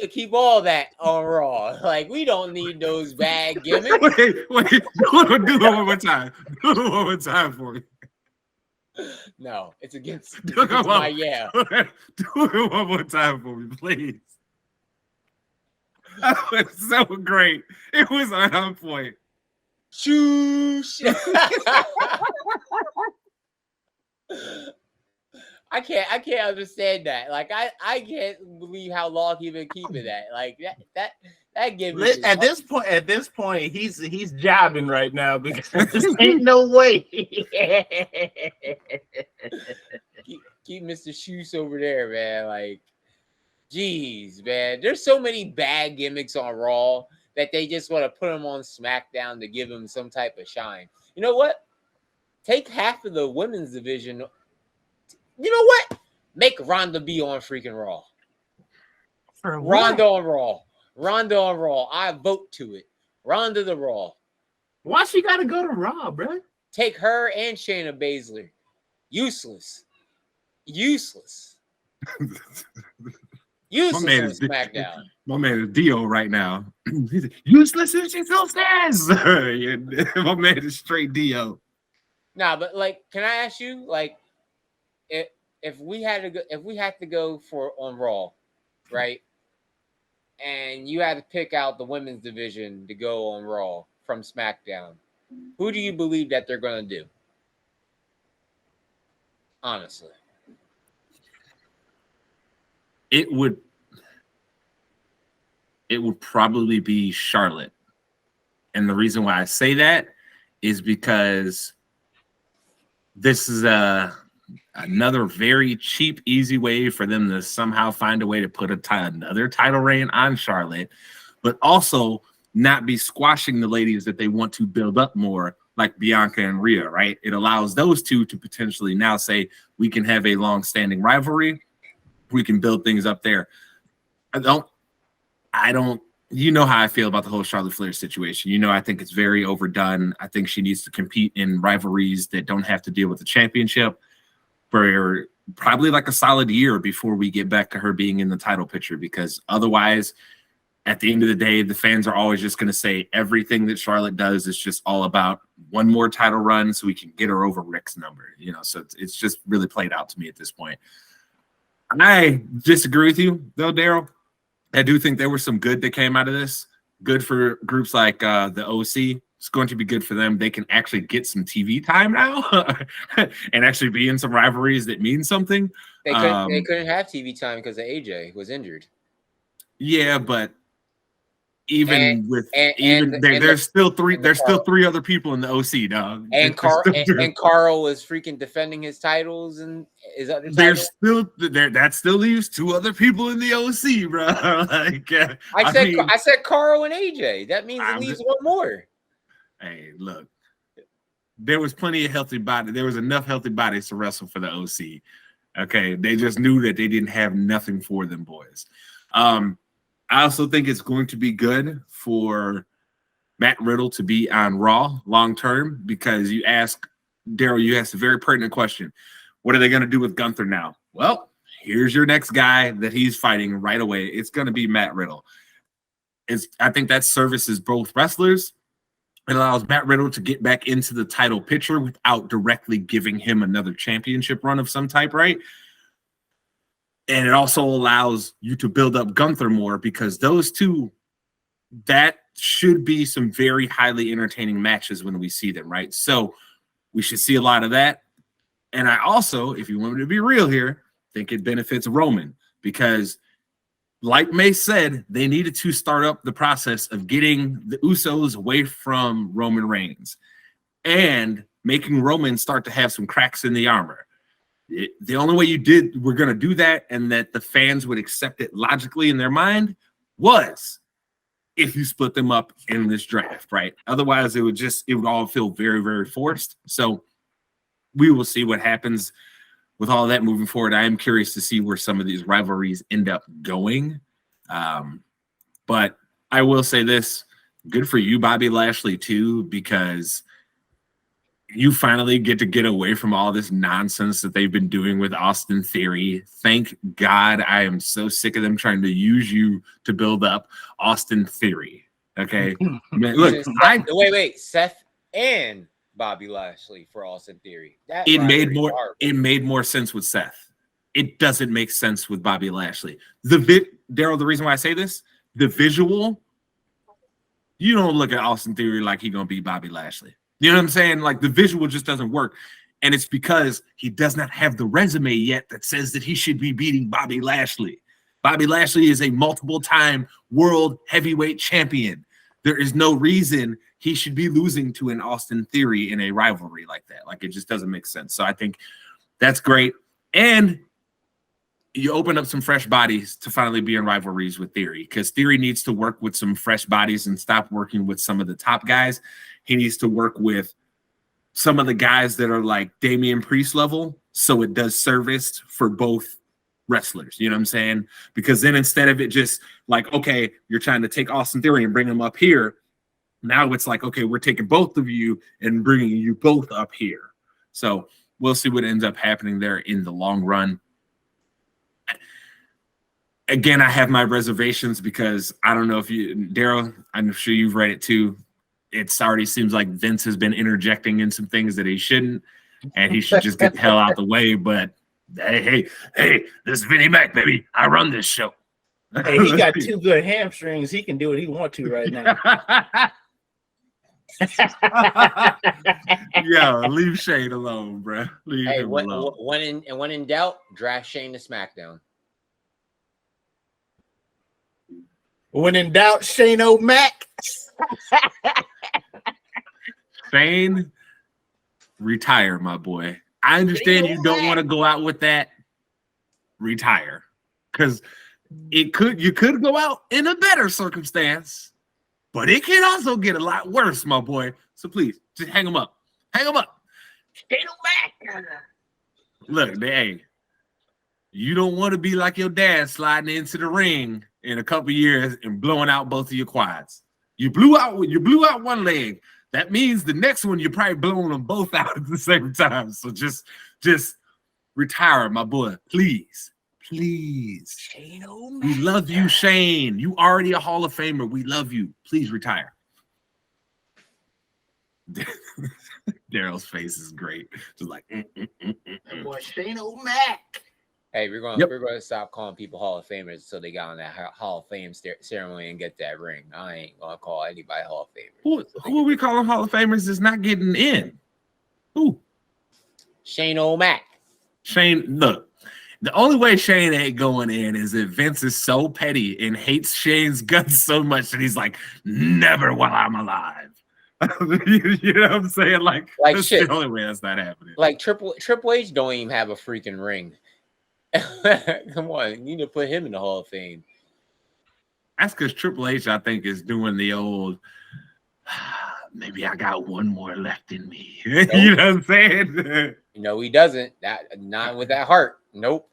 keep all that on Raw. Like, we don't need those bad gimmicks. Wait. Do it one more time. Do it one more time for me. No, it's against my yeah. Do it one more time for me, please. That was so great. It was on point. Shoosh. I can't understand that. Like, I can't believe how long he been keeping that. Like that gimmick. At this point, he's jobbing right now because there ain't no way. keep Mr. Shoes over there, man. Like, geez, man. There's so many bad gimmicks on Raw that they just want to put him on SmackDown to give him some type of shine. You know what? Take half of the women's division. You know what? Make Ronda be on freaking Raw. For what? Ronda on Raw. I vote to it. Ronda the Raw. Why she got to go to Raw, bro? Take her and Shayna Baszler. Useless on SmackDown. My man is Dio right now. He's like, useless and she still says. My man is straight Dio. Nah, but like, can I ask you, like, if we had to go for on Raw, right? And you had to pick out the women's division to go on Raw from SmackDown, who do you believe that they're going to do? Honestly. It would probably be Charlotte. And the reason why I say that is because this is another very cheap, easy way for them to somehow find a way to put another title reign on Charlotte, but also not be squashing the ladies that they want to build up more, like Bianca and Rhea, right? It allows those two to potentially now say, we can have a long-standing rivalry. We can build things up there. I don't, you know how I feel about the whole Charlotte Flair situation. You know, I think it's very overdone. I think she needs to compete in rivalries that don't have to deal with the championship for probably like a solid year before we get back to her being in the title picture, because otherwise at the end of the day, the fans are always just going to say everything that Charlotte does is just all about one more title run so we can get her over Rick's number. So it's just really played out to me at this point. I disagree with you, though, Daryl. I do think there was some good that came out of this. Good for groups like the OC. It's going to be good for them. They can actually get some TV time now and actually be in some rivalries that mean something. They couldn't have TV time because AJ was injured. Yeah, but there's still three other people in the OC, dog. And Carl was freaking defending his titles and his other titles. That still leaves two other people in the OC, bro. I said Carl and AJ. That means it leaves one more. Hey, look, there was plenty of healthy bodies. There was enough healthy bodies to wrestle for the OC. Okay, they just knew that they didn't have nothing for them boys. I also think it's going to be good for Matt Riddle to be on Raw long term because you asked a very pertinent question. What are they going to do with Gunther now? Well, here's your next guy that he's fighting right away. It's going to be Matt Riddle. I think that services both wrestlers. It allows Matt Riddle to get back into the title picture without directly giving him another championship run of some type, right? And it also allows you to build up Gunther more because those two, that should be some very highly entertaining matches when we see them, right? So we should see a lot of that. And I also, if you want me to be real here, think it benefits Roman because like May said, they needed to start up the process of getting the Usos away from Roman Reigns and making Roman start to have some cracks in the armor. The only way we're going to do that and that the fans would accept it logically in their mind was if you split them up in this draft, right? Otherwise, it would all feel very, very forced. So we will see what happens with all that moving forward. I am curious to see where some of these rivalries end up going. But I will say this, good for you, Bobby Lashley, too, because you finally get to get away from all this nonsense that they've been doing with Austin Theory. Thank God. I am so sick of them trying to use you to build up Austin Theory. Okay. Man, look, wait, Seth and Bobby Lashley for Austin Theory. It made more sense with Seth. It doesn't make sense with Bobby Lashley. Daryl, the reason why I say this, the visual, you don't look at Austin Theory like he's gonna be Bobby Lashley. You know what I'm saying? Like the visual just doesn't work. And it's because he does not have the resume yet that says that he should be beating Bobby Lashley. Bobby Lashley is a multiple-time world heavyweight champion. There is no reason he should be losing to an Austin Theory in a rivalry like that. Like it just doesn't make sense. So I think that's great. And you open up some fresh bodies to finally be in rivalries with Theory because Theory needs to work with some fresh bodies and stop working with some of the top guys. He needs to work with some of the guys that are like Damian Priest level. So it does service for both wrestlers. You know what I'm saying? Because then instead of it just like, okay, you're trying to take Austin Theory and bring him up here. Now it's like, okay, we're taking both of you and bringing you both up here. So we'll see what ends up happening there in the long run. Again, I have my reservations because I don't know if Daryl, I'm sure you've read it too. It already seems like Vince has been interjecting in some things that he shouldn't, and he should just get the hell out the way. But hey, this is Vinnie Mac, baby. I run this show. Hey, he got two good hamstrings. He can do what he wants to right now. Yo, leave Shane alone, bro. Leave him alone. When in doubt, draft Shane to SmackDown. When in doubt, Shane O'Mac. Shane, retire, my boy. I understand you don't want to go out with that. Retire. Because you could go out in a better circumstance, but it can also get a lot worse, my boy. So please, just hang them up. Hang them up. Shane O'Mac. Look, hey, you don't want to be like your dad sliding into the ring in a couple years and blowing out both of your quads. You blew out one leg. That means the next one you're probably blowing them both out at the same time. So just retire, my boy. Please. Please. Shane We O'Mac. love you, Shane. You already a Hall of Famer. We love you. Please retire. Daryl's face is great. Just like Boy, Shane O'Mac. Hey, we're gonna stop calling people Hall of Famers until they got on that Hall of Fame ceremony and get that ring. I ain't gonna call anybody Hall of Famers. Who are we calling Hall of Famers is not getting in? Who? Shane O'Mac. Shane, look, the only way Shane ain't going in is if Vince is so petty and hates Shane's guts so much that he's like, never while I'm alive. You know what I'm saying? Like that's shit. The only way that's not happening. Like Triple H don't even have a freaking ring. Come on, you need to put him in the Hall of Fame. That's because Triple H, I think, is doing the old maybe I got one more left in me. Nope. You know what I'm saying? No, he doesn't. Not with that heart. Nope.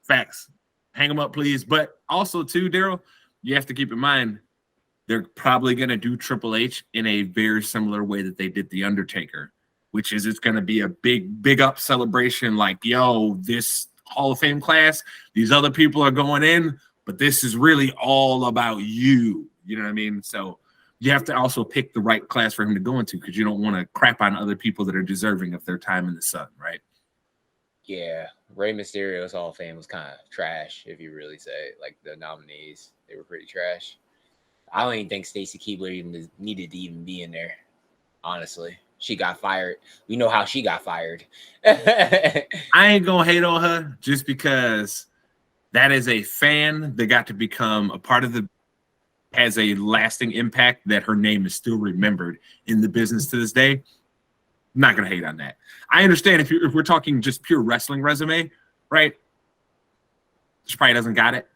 Facts. Hang them up, please. But also, too, Daryl, you have to keep in mind they're probably going to do Triple H in a very similar way that they did The Undertaker, which is it's going to be a big up celebration like, yo, this Hall of Fame class, these other people are going in, but this is really all about you. You know what I mean? So you have to also pick the right class for him to go into because you don't want to crap on other people that are deserving of their time in the sun, right? Yeah. Rey Mysterio's Hall of Fame was kind of trash, if you really say it. Like the nominees, they were pretty trash. I don't even think Stacy Keibler even needed to even be in there, honestly. She got fired. We know how she got fired. I ain't gonna hate on her just because that is a fan that got to become a part of the has a lasting impact that her name is still remembered in the business to this day. I'm not gonna hate on that. I understand if we're talking just pure wrestling resume, right? She probably doesn't got it.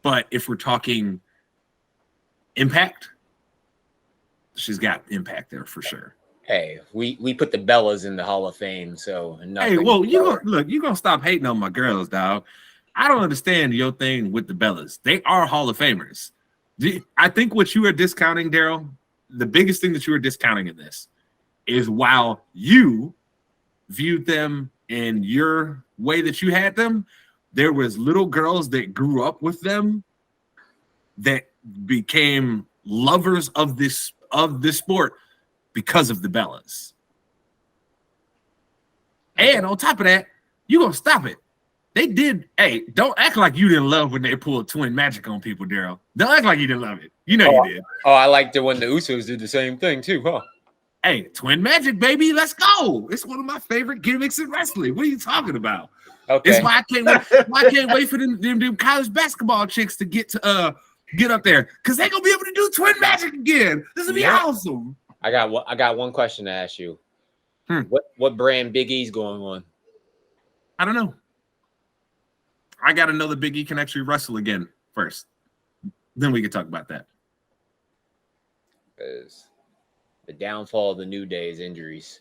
But if we're talking impact, she's got impact there for sure. Hey, we put the Bellas in the Hall of Fame, so hey, well, you're gonna stop hating on my girls, dog. I don't understand your thing with the Bellas. They are Hall of Famers. I think what you are discounting, Daryl, the biggest thing that you are discounting in this is while you viewed them in your way that you had them, there was little girls that grew up with them that became lovers of this sport because of the Bellas. And on top of that, you gonna stop it. They did. Hey, don't act like you didn't love when they pulled twin magic on people, Daryl. Don't act like you didn't love it. You know you did. Oh, I liked it when the Usos did the same thing too, huh? Hey, twin magic, baby, let's go. It's one of my favorite gimmicks in wrestling. What are you talking about? Okay. It's why I can't wait for them college basketball chicks to get up there because they're gonna be able to do twin magic again. This will be awesome. I got one question to ask you. What brand Big E's going on? I don't know. I got to know the Big E can actually wrestle again first. Then we can talk about that. Because the downfall of the New Day is injuries.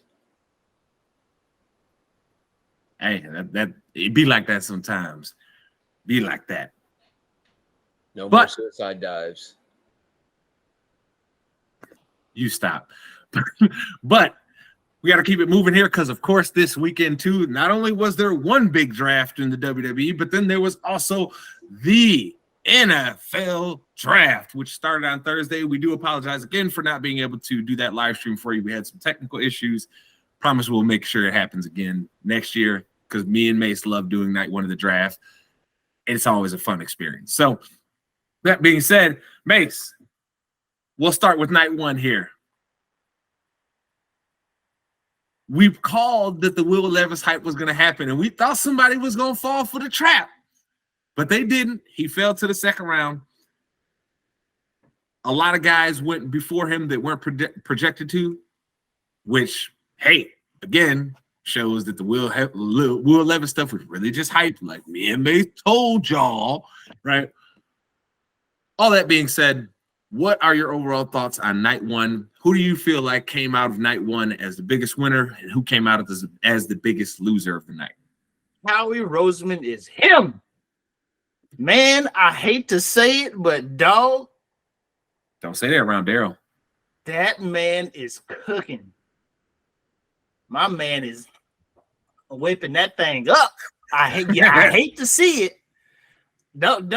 Hey, that it be like that sometimes. Be like that. No more suicide dives. You stop. But we got to keep it moving here because, of course, this weekend, too, not only was there one big draft in the WWE, but then there was also the NFL draft, which started on Thursday. We do apologize again for not being able to do that live stream for you. We had some technical issues. Promise we'll make sure it happens again next year because me and Mace love doing night one of the draft. It's always a fun experience. So that being said, Mace, we'll start with night one here. We called that the Will Levis hype was going to happen, and we thought somebody was going to fall for the trap, but they didn't. He fell to the second round. A lot of guys went before him that weren't projected to, which, hey, again, shows that the Will Levis stuff was really just hype, like me and Mace told y'all, right? All that being said, what are your overall thoughts on night one? Who do you feel like came out of night one as the biggest winner, and who came out as the biggest loser of the night? Howie Roseman is him. Man, I hate to say it, but dog. Don't say that around Daryl. That man is cooking. My man is whipping that thing up. I hate to see it. Don't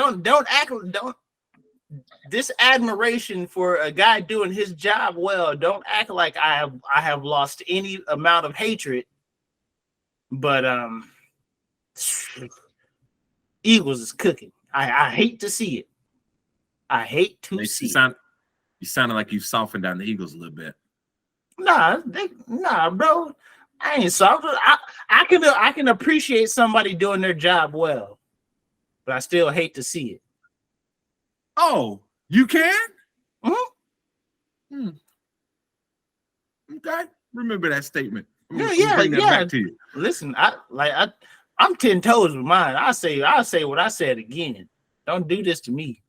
act. Don't this admiration for a guy doing his job well. Don't act like I have lost any amount of hatred. But Eagles is cooking. I hate to see it. I hate to see it. You sounded like you softened down the Eagles a little bit. Nah, bro. I ain't soft. I can appreciate somebody doing their job well, but I still hate to see it. Oh, you can? Mm-hmm. Okay. Remember that statement. Yeah. Back to you. Listen, I'm 10 toes with mine. I'll say what I said again. Don't do this to me.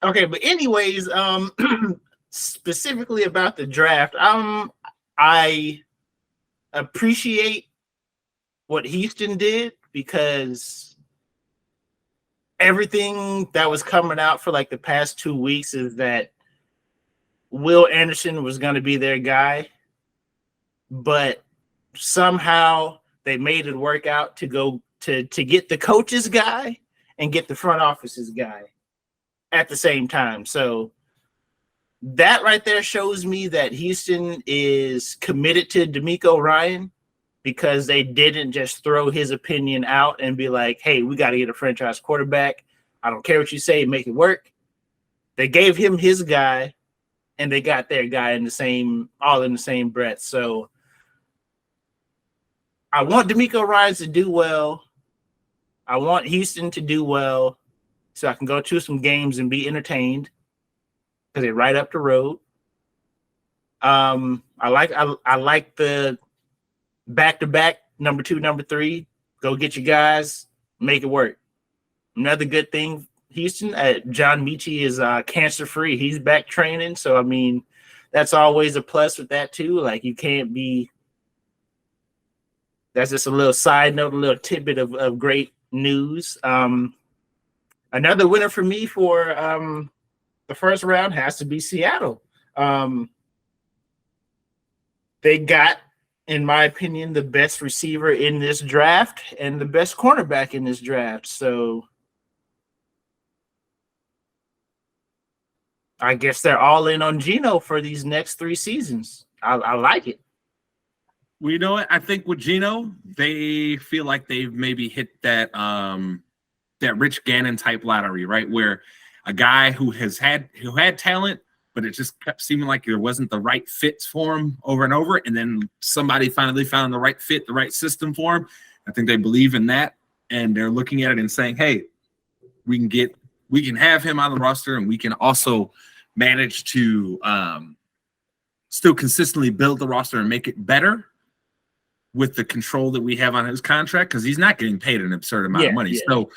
Okay, but anyways, specifically about the draft, I appreciate what Houston did because everything that was coming out for like the past 2 weeks is that Will Anderson was going to be their guy, but somehow they made it work out to go to get the coach's guy and get the front office's guy at the same time. So that right there shows me that Houston is committed to DeMeco Ryan because they didn't just throw his opinion out and be like, hey, we got to get a franchise quarterback. I don't care what you say, make it work. They gave him his guy and they got their guy all in the same breath. So I want DeMeco Ryan to do well. I want Houston to do well so I can go to some games and be entertained because they're right up the road. I like the back-to-back number 2, number 3. Go get your guys, make it work. Another good thing, Houston, John Michie is cancer-free. He's back training, so I mean that's always a plus with that too. Like you can't be. That's just a little side note, a little tidbit of great news. Another winner for me for the first round has to be Seattle. They got, in my opinion, the best receiver in this draft and the best cornerback in this draft. So I guess they're all in on Geno for these next 3 seasons. I like it. Well, you know what? I think with Geno, they feel like they've maybe hit that Rich Gannon type lottery, right? Where a guy who had talent, but it just kept seeming like there wasn't the right fits for him over and over. And then somebody finally found the right fit, the right system for him. I think they believe in that. And they're looking at it and saying, hey, we can have him on the roster and we can also manage to still consistently build the roster and make it better with the control that we have on his contract, because he's not getting paid an absurd amount of money. Yeah. So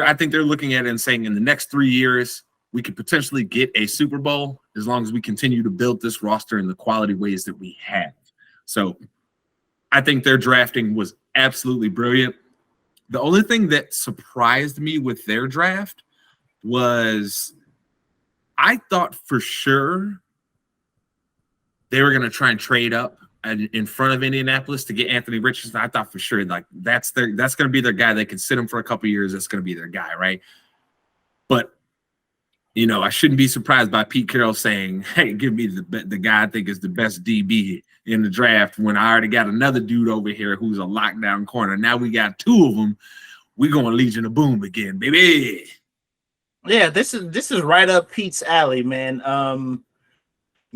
I think they're looking at it and saying in the next 3 years, we could potentially get a Super Bowl as long as we continue to build this roster in the quality ways that we have. So I think their drafting was absolutely brilliant. The only thing that surprised me with their draft was I thought for sure they were going to try and trade up in front of Indianapolis to get Anthony Richardson. I thought for sure like that's going to be their guy. They can sit him for a couple of years. That's going to be their guy, right? But you know, I shouldn't be surprised by Pete Carroll saying, hey, give me the guy I think is the best DB in the draft when I already got another dude over here who's a lockdown corner. Now we got 2 of them. We're going Legion of Boom again, baby. Yeah, this is right up Pete's alley, man.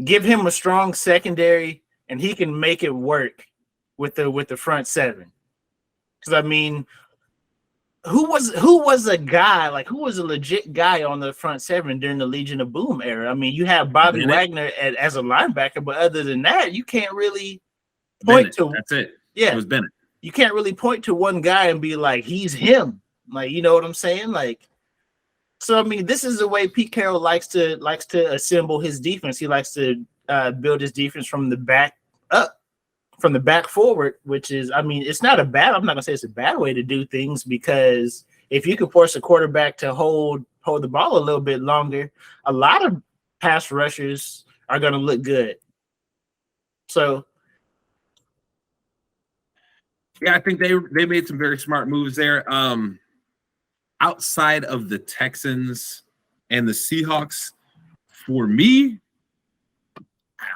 Give him a strong secondary and he can make it work with the front 7. Because I mean, who was a guy, like who was a legit guy on the front 7 during the Legion of Boom era? I mean, you have Bobby Wagner as a linebacker, but other than that, you can't really point to. That's it. Yeah, it was Bennett. You can't really point to one guy and be like, he's him. Like, you know what I'm saying? Like, so I mean, this is the way Pete Carroll likes to assemble his defense. He likes to build his defense from the back up. From the back forward, which is, I mean, it's not I'm not gonna say it's a bad way to do things, because if you can force a quarterback to hold the ball a little bit longer, a lot of pass rushers are gonna look good. So Yeah, I think they made some very smart moves there. Outside of the Texans and the Seahawks, for me,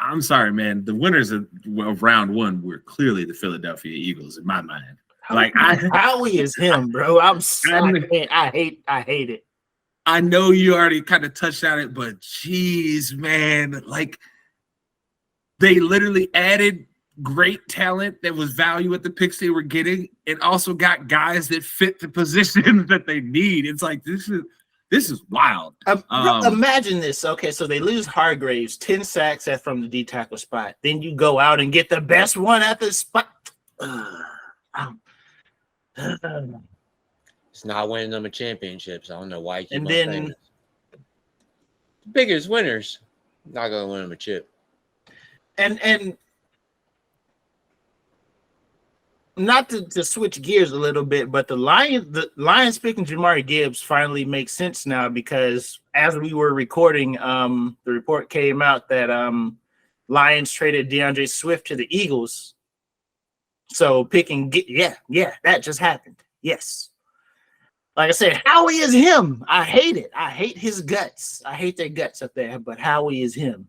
I'm sorry, man. The winners of round one were clearly the Philadelphia Eagles in my mind. Like Howie is him, bro. I hate it. I know you already kind of touched on it, but geez, man, like they literally added great talent that was value at the picks they were getting, and also got guys that fit the positions that they need. It's like this is wild. Imagine this. Okay, so they lose Hargraves, 10 sacks from the D tackle spot. Then you go out and get the best one at the spot. It's not winning them a championships. I don't know why. And then the biggest winners not gonna win them a chip. And not to switch gears a little bit, but the Lions picking Jamari Gibbs finally makes sense now, because as we were recording, the report came out that Lions traded DeAndre Swift to the Eagles. So that just happened. Yes. Like I said, Howie is him. I hate it. I hate his guts. I hate their guts up there, but Howie is him.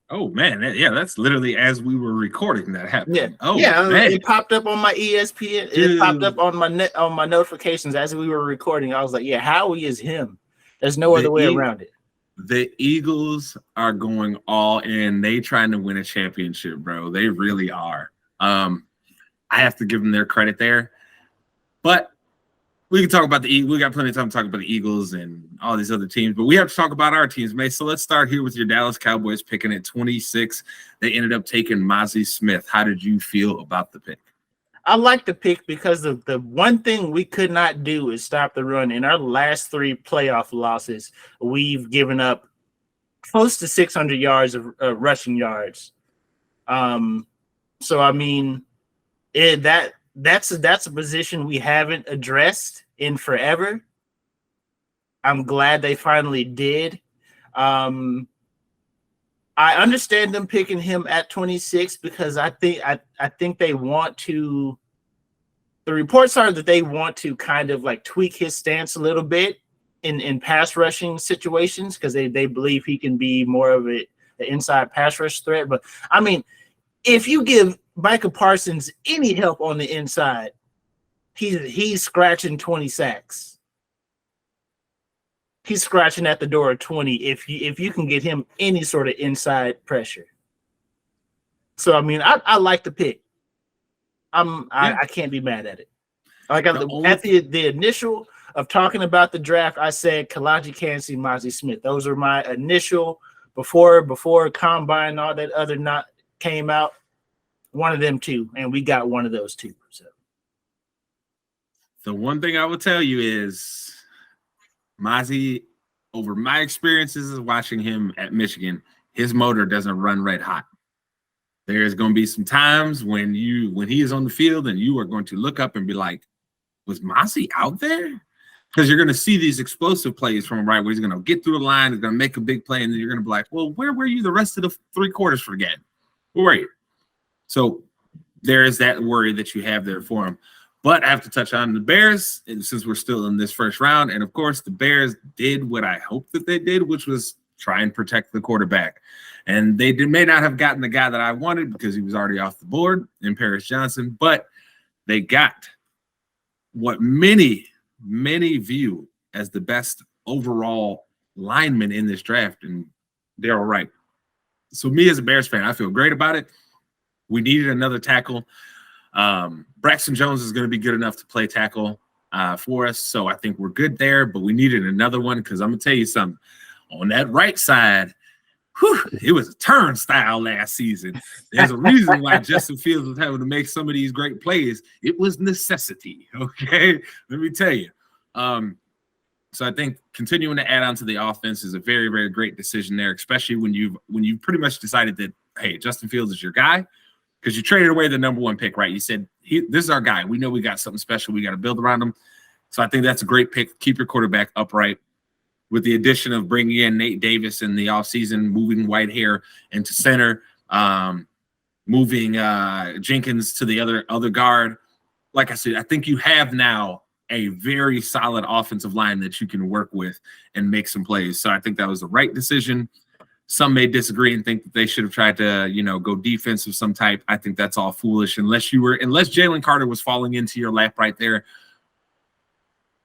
Oh man, that's literally as we were recording that happened. Yeah. Oh yeah, man. It popped up on my ESPN. It popped up on my notifications as we were recording. I was like, yeah, Howie is him. There's no other way around it. The Eagles are going all in. They trying to win a championship, bro. They really are. I have to give them their credit there. But we can talk about the Eagles. We got plenty of time to talk about the Eagles and all these other teams, but we have to talk about our teams, mate. So let's start here with your Dallas Cowboys picking at 26. They ended up taking Mazi Smith. How did you feel about the pick? I like the pick because of the one thing we could not do is stop the run. In our last 3 playoff losses, we've given up close to 600 yards of rushing yards. So I mean, that's a position we haven't addressed in forever. I'm glad they finally did. I understand them picking him at 26 because I think they want to. The reports are that they want to kind of like tweak his stance a little bit in pass rushing situations because they believe he can be more of an inside pass rush threat. But I mean, if you give Micah Parsons any help on the inside, he's scratching 20 sacks. He's scratching at the door of 20 if you can get him any sort of inside pressure. So I mean, I like the pick. I can't be mad at it. Like at the initial of talking about the draft, I said Kalaji Kancey, Mazi Smith. Those are my initial before combine and all that other not came out. One of them two, and we got one of those two. So the one thing I will tell you is Mazi, over my experiences of watching him at Michigan, his motor doesn't run red hot. There's going to be some times when he is on the field and you are going to look up and be like, was Mazi out there? Because you're going to see these explosive plays from him, right, where he's going to get through the line, he's going to make a big play, and then you're going to be like, well, where were you the rest of the 3 quarters for the game? Where were you? So there is that worry that you have there for him. But I have to touch on the Bears, and since we're still in this first round. And, of course, the Bears did what I hoped that they did, which was try and protect the quarterback. And they may not have gotten the guy that I wanted because he was already off the board in Paris Johnson, but they got what many view as the best overall lineman in this draft, and Darryl Wright. So me as a Bears fan, I feel great about it. We needed another tackle. Braxton Jones is going to be good enough to play tackle for us, so I think we're good there, but we needed another one because I'm going to tell you something. On that right side, it was a turnstile last season. There's a reason why Justin Fields was having to make some of these great plays. It was necessity, okay? Let me tell you. So I think continuing to add on to the offense is a very, very great decision there, especially when you've pretty much decided that, hey, Justin Fields is your guy, because you traded away the number 1 pick, right? You said, this is our guy. We know we got something special. We got to build around him. So I think that's a great pick. Keep your quarterback upright. With the addition of bringing in Nate Davis in the offseason, moving Whitehair into center, moving Jenkins to the other guard. Like I said, I think you have now a very solid offensive line that you can work with and make some plays. So I think that was the right decision. Some may disagree and think that they should have tried to, go defense of some type. I think that's all foolish. Unless Jalen Carter was falling into your lap right there,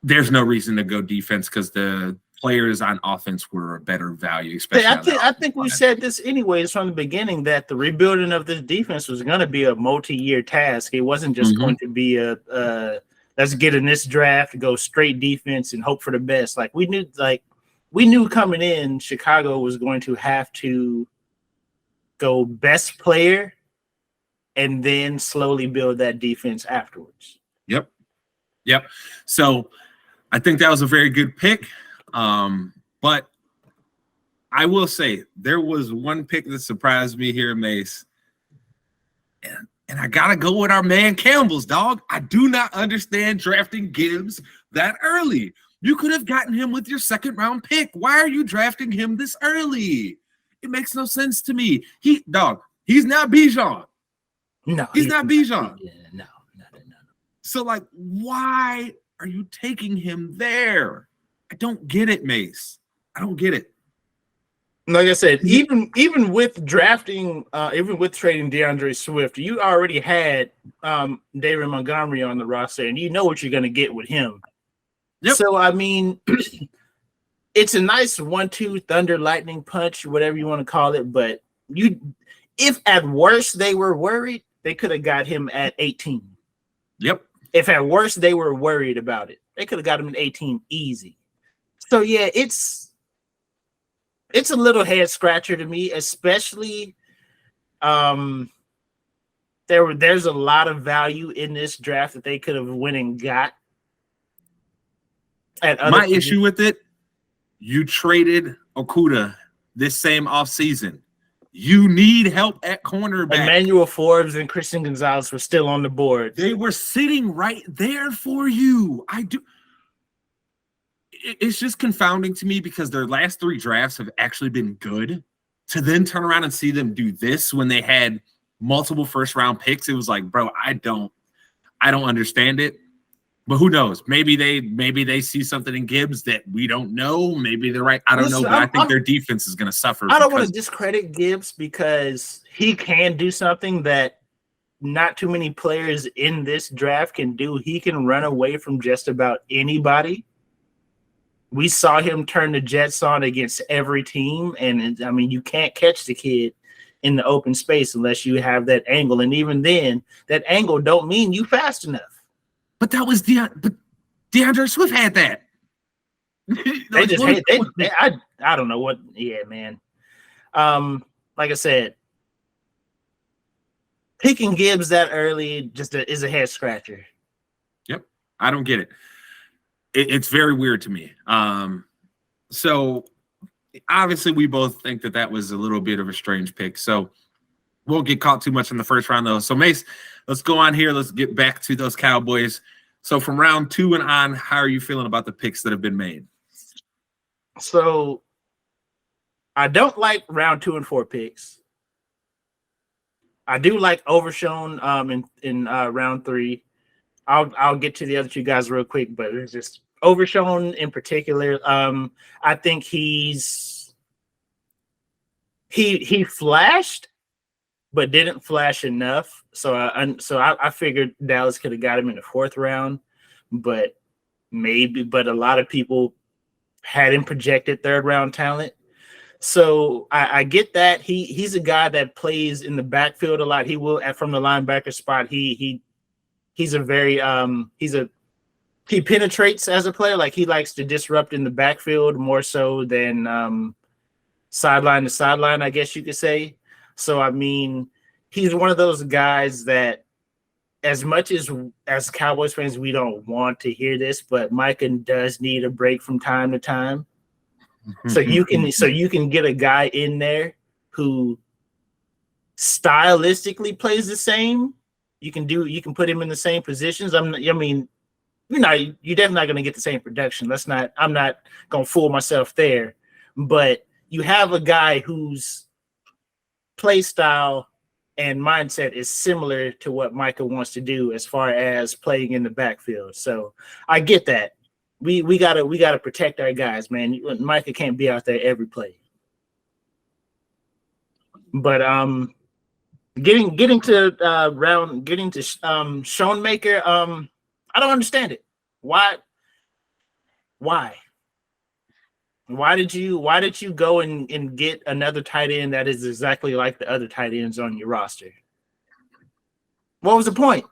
there's no reason to go defense because the players on offense were a better value. Especially, I think we said this anyways from the beginning that the rebuilding of this defense was going to be a multi-year task. It wasn't just going to be a let's get in this draft, go straight defense, and hope for the best. Like we knew coming in, Chicago was going to have to go best player and then slowly build that defense afterwards. Yep. So I think that was a very good pick. But I will say there was one pick that surprised me here, Mace. And I got to go with our man Campbell's, dog. I do not understand drafting Gibbs that early. You could have gotten him with your second round pick. Why are you drafting him this early? It makes no sense to me. He's not Bijan. No, he's not Bijan. No. So, why are you taking him there? I don't get it, Mace. I don't get it. Like I said, even with trading DeAndre Swift, you already had David Montgomery on the roster, and you know what you're going to get with him. Yep. So, I mean, it's a nice 1-2 thunder lightning punch, whatever you want to call it. But if at worst they were worried, they could have got him at 18. Yep. If at worst they were worried about it, they could have got him at 18 easy. So, yeah, it's a little head scratcher to me, especially there's a lot of value in this draft that they could have went and got. My issue with it, you traded Okudah this same offseason. You need help at cornerback. Emmanuel Forbes and Christian Gonzalez were still on the board. They were sitting right there for you. It's just confounding to me because their last 3 drafts have actually been good. To then turn around and see them do this when they had multiple first-round picks, it was like, bro, I don't understand it. But who knows? Maybe they see something in Gibbs that we don't know. Maybe they're right. I don't know, but I think their defense is going to suffer. I don't want to discredit Gibbs because he can do something that not too many players in this draft can do. He can run away from just about anybody. We saw him turn the Jets on against every team, and I mean, you can't catch the kid in the open space unless you have that angle. And even then, that angle don't mean you fast enough. But that was DeAndre Swift had that. I don't know what. Yeah, man. Like I said, picking Gibbs that early is a head scratcher. Yep, I don't get it. It's very weird to me. So obviously we both think that was a little bit of a strange pick. So won't get caught too much in the first round though. So Mace, let's go on here. Let's get back to those Cowboys. So from round 2 and on, how are you feeling about the picks that have been made? So I don't like round 2 and 4 picks. I do like Overshown in round 3. I'll get to the other 2 guys real quick, but it's just Overshown in particular. I think he flashed, but didn't flash enough. So I figured Dallas could have got him in the 4th round, but a lot of people had him projected 3rd round talent. So I get that he's a guy that plays in the backfield a lot. He will from the linebacker spot. He's a very he penetrates as a player. Like he likes to disrupt in the backfield more so than sideline to sideline, I guess you could say. So I mean, he's one of those guys that, as much as Cowboys fans, we don't want to hear this, but Micah does need a break from time to time. So you can get a guy in there who stylistically plays the same. You can put him in the same positions. You're definitely not going to get the same production. I'm not going to fool myself there. But you have a guy whose play style and mindset is similar to what Micah wants to do as far as playing in the backfield. So I get that. We gotta protect our guys, man. Micah can't be out there every play. But getting to Schoenmaker, I don't understand it. Why did you go and get another tight end that is exactly like the other tight ends on your roster? What was the point?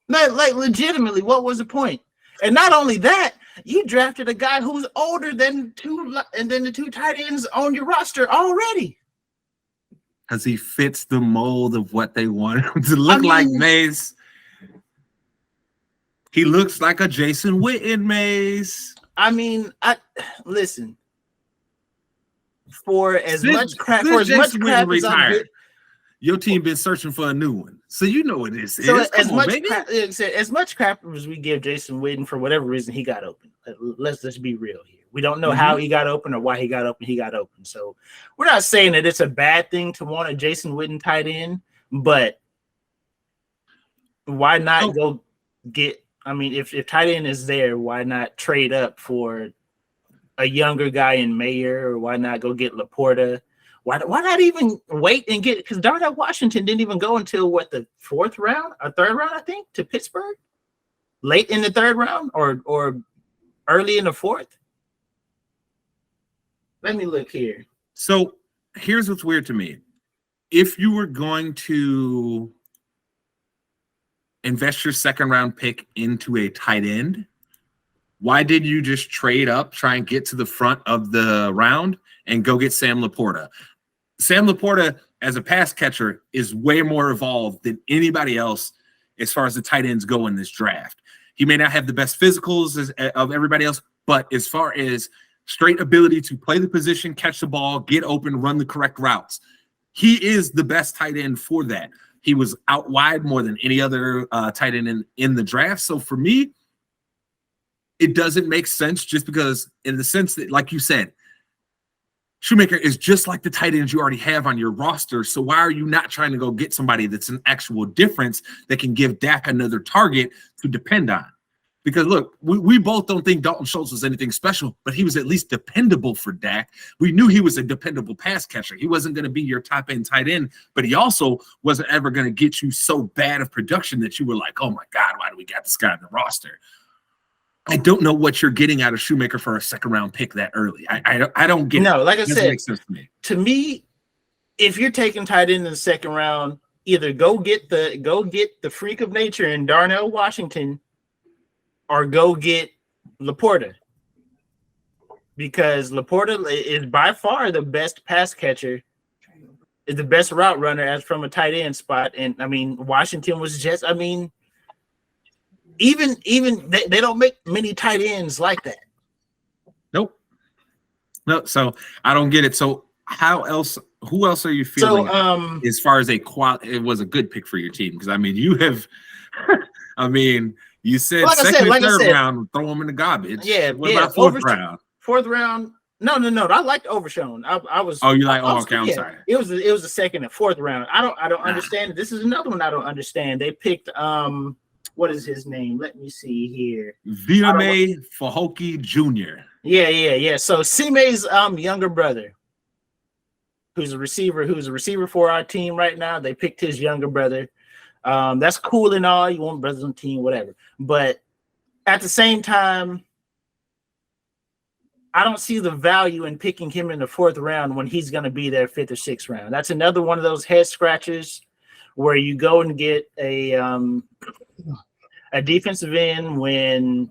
Like legitimately, what was the point? And not only that, you drafted a guy who's older than the two tight ends on your roster already. Because he fits the mold of what they want him to look like, Mace. He looks like a Jason Witten, Mace. Listen. For as much crap as I'm getting, your team been searching for a new one, so you know what this is. So as much crap as we give Jason Witten, for whatever reason he got open. Let's just be real here. We don't know how he got open or why he got open. He got open. So we're not saying that it's a bad thing to want a Jason Witten tight end, but why not go get? I mean, if tight end is there, why not trade up for a younger guy in Mayer, or why not go get Laporta? Why not even wait and get? Because Darnell Washington didn't even go until the third round, I think, to Pittsburgh, late in the third round or early in the fourth. Let me look here. So here's what's weird to me: if you were going to invest your second round pick into a tight end, why did you just trade up, try and get to the front of the round and go get Sam Laporta? Sam Laporta, as a pass catcher, is way more evolved than anybody else as far as the tight ends go in this draft. He may not have the best physicals of everybody else, but as far as straight ability to play the position, catch the ball, get open, run the correct routes, he is the best tight end for that. He was out wide more than any other tight end in the draft. So for me, it doesn't make sense, just because in the sense that, like you said, Shoemaker is just like the tight ends you already have on your roster. So why are you not trying to go get somebody that's an actual difference that can give Dak another target to depend on? Because look, we both don't think Dalton Schultz was anything special, but he was at least dependable for Dak. We knew he was a dependable pass catcher. He wasn't going to be your top end tight end, but he also wasn't ever going to get you so bad of production that you were like, oh my God, why do we got this guy on the roster? I don't know what you're getting out of Shoemaker for a second round pick that early. I don't get it. No, like I said, makes sense to me, if you're taking tight end in the second round, either go get the freak of nature in Darnell Washington, or go get Laporta, because Laporta is by far the best pass catcher, is the best route runner as from a tight end spot. And I mean, Washington was just, I mean, even they don't make many tight ends like that. Nope. No, so I don't get it. So who else are you feeling as far as it was a good pick for your team? Because I mean, you have you said second and third round, throw them in the garbage. Yeah. What about fourth round? Fourth round. No. I liked Overshown. I was. Oh, you like? Oh, okay. I'm sorry. It was the second and fourth round. I don't understand. This is another one I don't understand. They picked what is his name? Let me see here. Viame Fahoki Jr. Yeah. So Sime's younger brother, who's a receiver for our team right now. They picked his younger brother. That's cool and all. You want brothers on the team, whatever. But at the same time, I don't see the value in picking him in the fourth round when he's going to be there fifth or sixth round. That's another one of those head scratchers where you go and get a defensive end when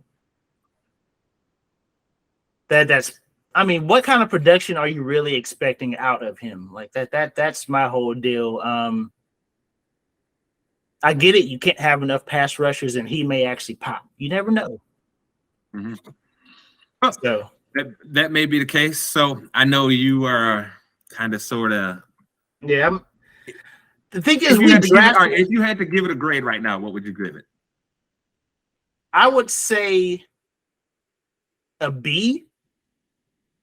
that's. I mean, what kind of production are you really expecting out of him? Like that's my whole deal. I get it. You can't have enough pass rushers, and he may actually pop. You never know. Mm-hmm. So that may be the case. So I know you are kind of sort of. Yeah. The thing is, if you had to give it a grade right now, what would you give it? I would say a B,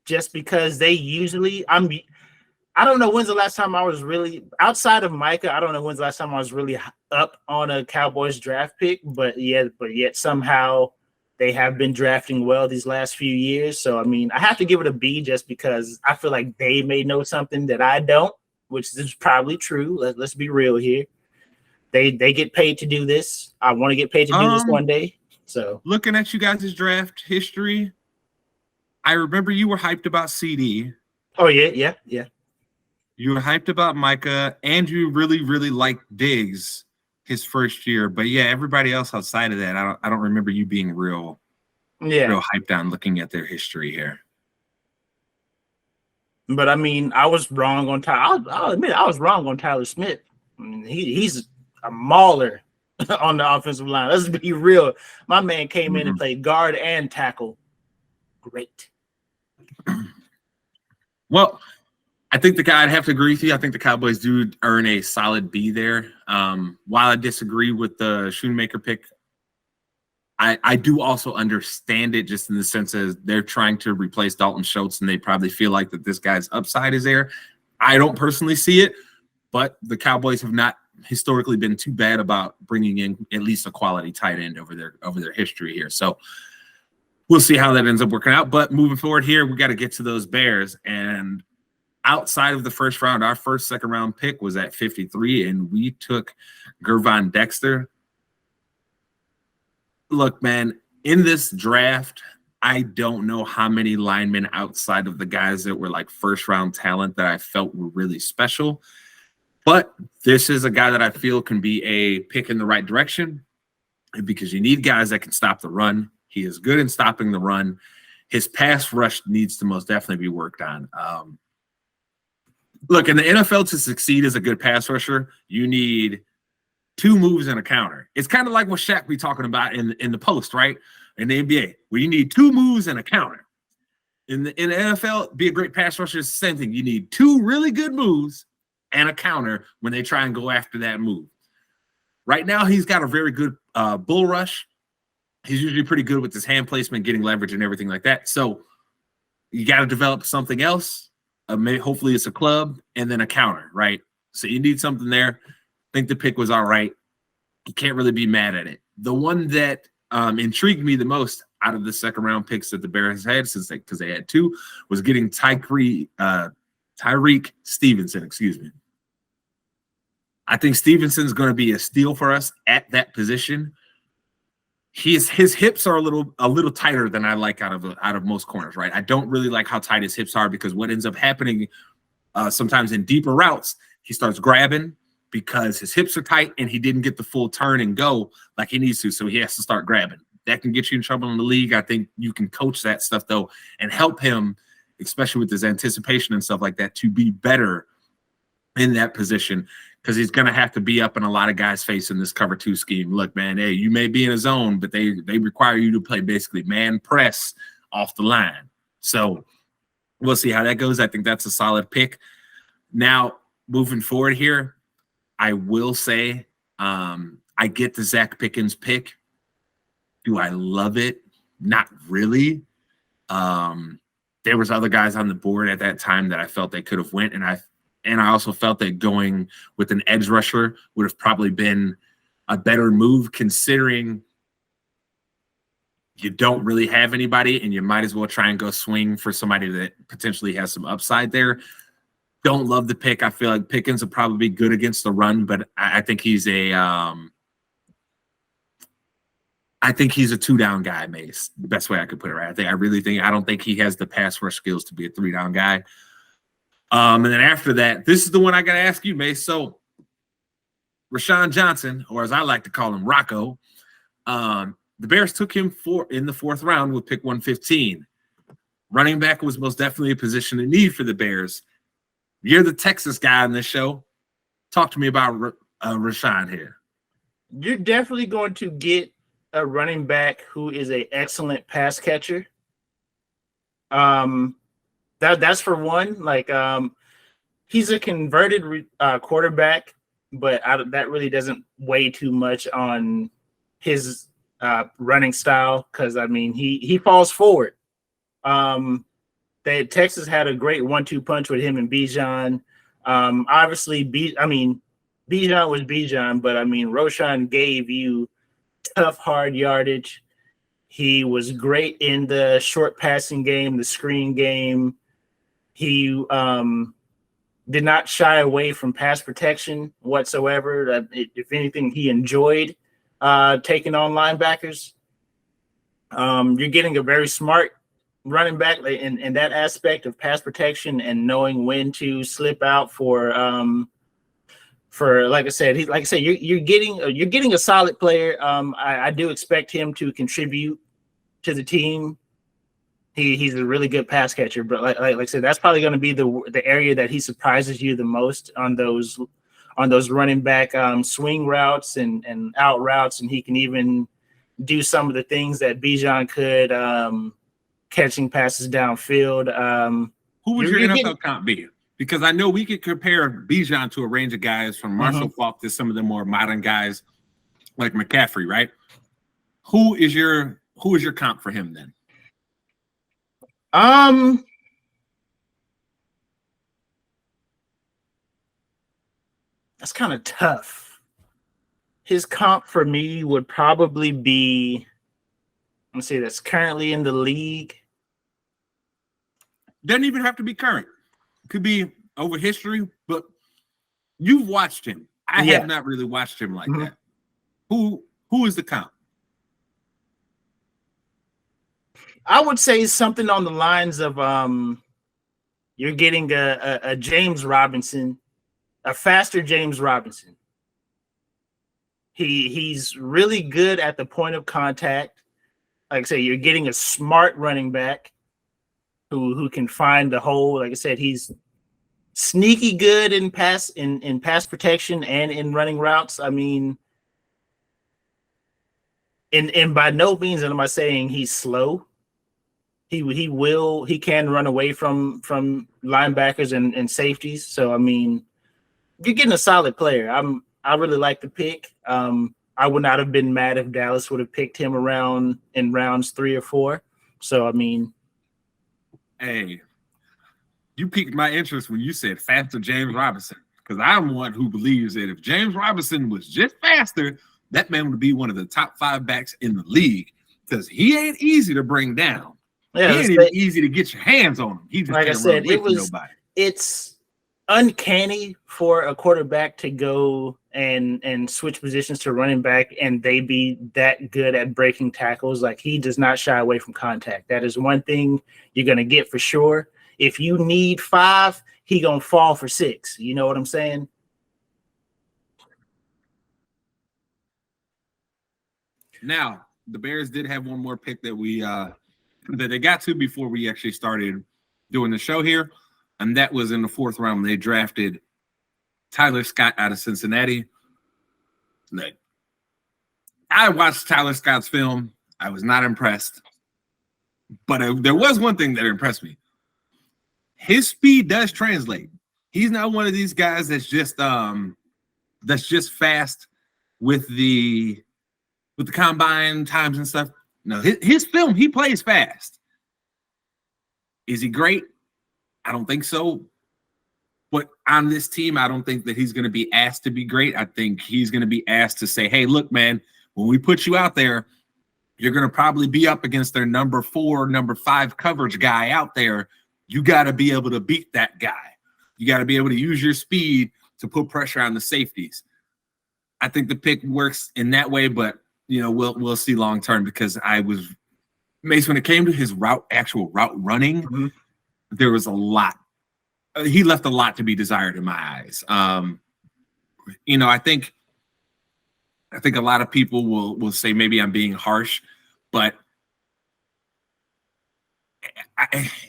just because they usually I don't know when's the last time I was really outside of Micah. I don't know when's the last time I was really up on a Cowboys draft pick, but yet somehow they have been drafting well these last few years. So I mean, I have to give it a B just because I feel like they may know something that I don't, which is probably true. Let's be real here. They get paid to do this. I want to get paid to do this one day. So looking at you guys' draft history, I remember you were hyped about CD. Oh yeah. You were hyped about Micah, and you really, really liked Diggs his first year. But yeah, everybody else outside of that, I don't remember you being real hyped on looking at their history here. But I mean, I was wrong on Tyler. I'll admit I was wrong on Tyler Smith. I mean, he's a mauler on the offensive line. Let's be real. My man came in and played guard and tackle. Great. Well, I think I'd have to agree with you. I think the Cowboys do earn a solid B there. While I disagree with the Schoonmaker pick, I do also understand it just in the sense that they're trying to replace Dalton Schultz, and they probably feel like that this guy's upside is there. I don't personally see it, but the Cowboys have not historically been too bad about bringing in at least a quality tight end over their history here. So we'll see how that ends up working out. But moving forward here, we got to get to those Bears. And outside of the first round, our second round pick was at 53, and we took Gervon Dexter. Look, man, in this draft, I don't know how many linemen outside of the guys that were like first round talent that I felt were really special. But this is a guy that I feel can be a pick in the right direction because you need guys that can stop the run. He is good in stopping the run. His pass rush needs to most definitely be worked on. Look, in the NFL, to succeed as a good pass rusher, you need 2 moves and a counter. It's kind of like what Shaq be talking about in the post, right? In the NBA, where you need 2 moves and a counter. In the NFL, be a great pass rusher, it's the same thing. You need 2 really good moves and a counter when they try and go after that move. Right now, he's got a very good bull rush. He's usually pretty good with his hand placement, getting leverage and everything like that. So you got to develop something else. Maybe hopefully it's a club and then a counter, right? So you need something there. I think the pick was all right. You can't really be mad at it. The one that intrigued me the most out of the second round picks that the Bears had, because they had 2, was getting Tyreek Stevenson. Excuse me. I think Stevenson's going to be a steal for us at that position. His hips are a little tighter than I like out of most corners, right? I don't really like how tight his hips are because what ends up happening sometimes in deeper routes, he starts grabbing because his hips are tight and he didn't get the full turn and go like he needs to, so he has to start grabbing. That can get you in trouble in the league. I think you can coach that stuff though and help him, especially with his anticipation and stuff like that, to be better in that position. Because he's going to have to be up in a lot of guys' face in this cover 2 scheme. Look, man, hey, you may be in a zone, but they require you to play basically man press off the line. So we'll see how that goes. I think that's a solid pick. Now, moving forward here, I will say I get the Zach Pickens pick. Do I love it? Not really. There was other guys on the board at that time that I felt they could have went, and I also felt that going with an edge rusher would have probably been a better move considering you don't really have anybody and you might as well try and go swing for somebody that potentially has some upside there. Don't love the pick. I feel like Pickens will probably be good against the run, but I think he's a 2-down guy, Mace. The best way I could put it, right? I don't think he has the pass rush skills to be a 3-down guy. And then after that, this is the one I got to ask you, Mace. So Rashawn Johnson, or as I like to call him, Rocco, the Bears took him in the 4th round with pick 115. Running back was most definitely a position in need for the Bears. You're the Texas guy on this show. Talk to me about Rashawn here. You're definitely going to get a running back who is an excellent pass catcher. That's for one. Like, he's a converted quarterback, but that really doesn't weigh too much on his running style because, I mean, he falls forward. Texas had a great 1-2 punch with him and Bijan. Obviously, Bijan was Bijan, but I mean, Roshan gave you tough, hard yardage. He was great in the short passing game, the screen game. He did not shy away from pass protection whatsoever. If anything, he enjoyed taking on linebackers. You're getting a very smart running back in that aspect of pass protection and knowing when to slip out for like I said, you're getting a solid player. I do expect him to contribute to the team. He's a really good pass catcher, but like I said, that's probably going to be the area that he surprises you the most on those running back swing routes and out routes, and he can even do some of the things that Bijan could, catching passes downfield. Who would your NFL comp be? Because I know we could compare Bijan to a range of guys from Marshall Faulk to some of the more modern guys like McCaffrey, right? Who is your comp for him then? That's kind of tough. His comp for me would probably be, let's see, that's currently in the league. Doesn't even have to be current. It could be over history, but you've watched him. I have not really watched him like that. Who is the comp? I would say something on the lines of you're getting a James Robinson, a faster James Robinson. He's really good at the point of contact. Like I say, you're getting a smart running back who can find the hole. Like I said, he's sneaky good in pass protection and in running routes. I mean, and by no means am I saying he's slow. He can run away from linebackers and safeties. So I mean, you're getting a solid player. I really like the pick. I would not have been mad if Dallas would have picked him in rounds 3 or 4. So I mean, hey, you piqued my interest when you said faster James Robinson, because I'm one who believes that if James Robinson was just faster, that man would be one of the top 5 backs in the league, because he ain't easy to bring down. Yeah, he ain't even easy to get your hands on him. He just like can't I said, run away from nobody. It's uncanny for a quarterback to go and switch positions to running back and they be that good at breaking tackles. Like, he does not shy away from contact. That is one thing you're going to get for sure. If you need 5, he going to fall for 6. You know what I'm saying? Now, the Bears did have one more pick that that they got to before we actually started doing the show here, and that was in the 4th round. They drafted Tyler Scott out of Cincinnati. I watched Tyler Scott's film. I was not impressed, but there was one thing that impressed me. His speed does translate. He's not one of these guys that's just fast with the combine times and stuff. No, his film, he plays fast. Is he great? I don't think so. But on this team, I don't think that he's going to be asked to be great. I think he's going to be asked to say, hey, look, man, when we put you out there, you're going to probably be up against their number 4, number 5 coverage guy out there. You got to be able to beat that guy. You got to be able to use your speed to put pressure on the safeties. I think the pick works in that way, but we'll see long term, because Mace, when it came to his actual route running, there was a lot. He left a lot to be desired in my eyes. I think a lot of people will say maybe I'm being harsh, but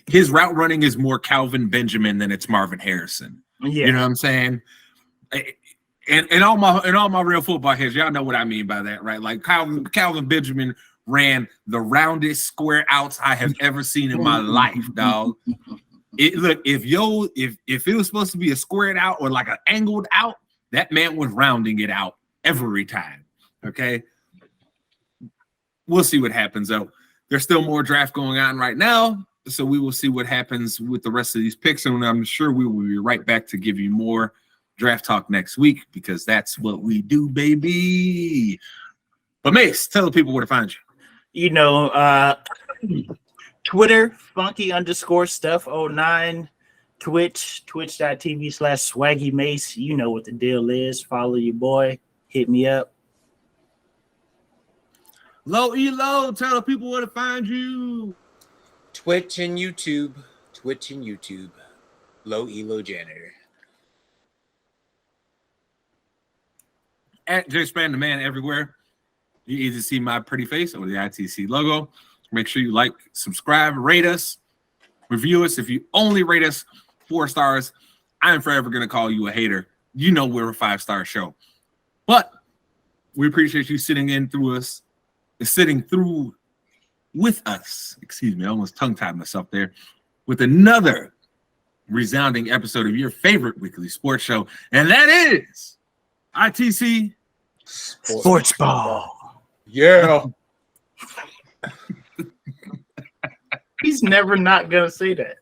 his route running is more Calvin Benjamin than it's Marvin Harrison. Yeah. You know what I'm saying? And all my real football heads, y'all know what I mean by that, right? Like Calvin Benjamin ran the roundest square outs I have ever seen in my life, dog. If it was supposed to be a squared out or like an angled out, that man was rounding it out every time. Okay. We'll see what happens though. There's still more draft going on right now. So we will see what happens with the rest of these picks, and I'm sure we will be right back to give you more draft talk next week because that's what we do, baby. But Mace, tell the people where to find you. You know, Twitter, funky_stuff09, Twitch, twitch.tv/swaggymace. You know what the deal is. Follow your boy. Hit me up. Low Elo, tell the people where to find you. Twitch and YouTube. Low Elo Janitor. At J-Span, the man everywhere. You either see my pretty face or the ITC logo. Make sure you like, subscribe, rate us, review us. If you only rate us 4 stars, I am forever going to call you a hater. You know we're a 5-star show. But we appreciate you sitting through with us. Excuse me, I almost tongue-tied myself there. With another resounding episode of your favorite weekly sports show. And that is ITC Sportsball. Yeah. He's never not going to say that.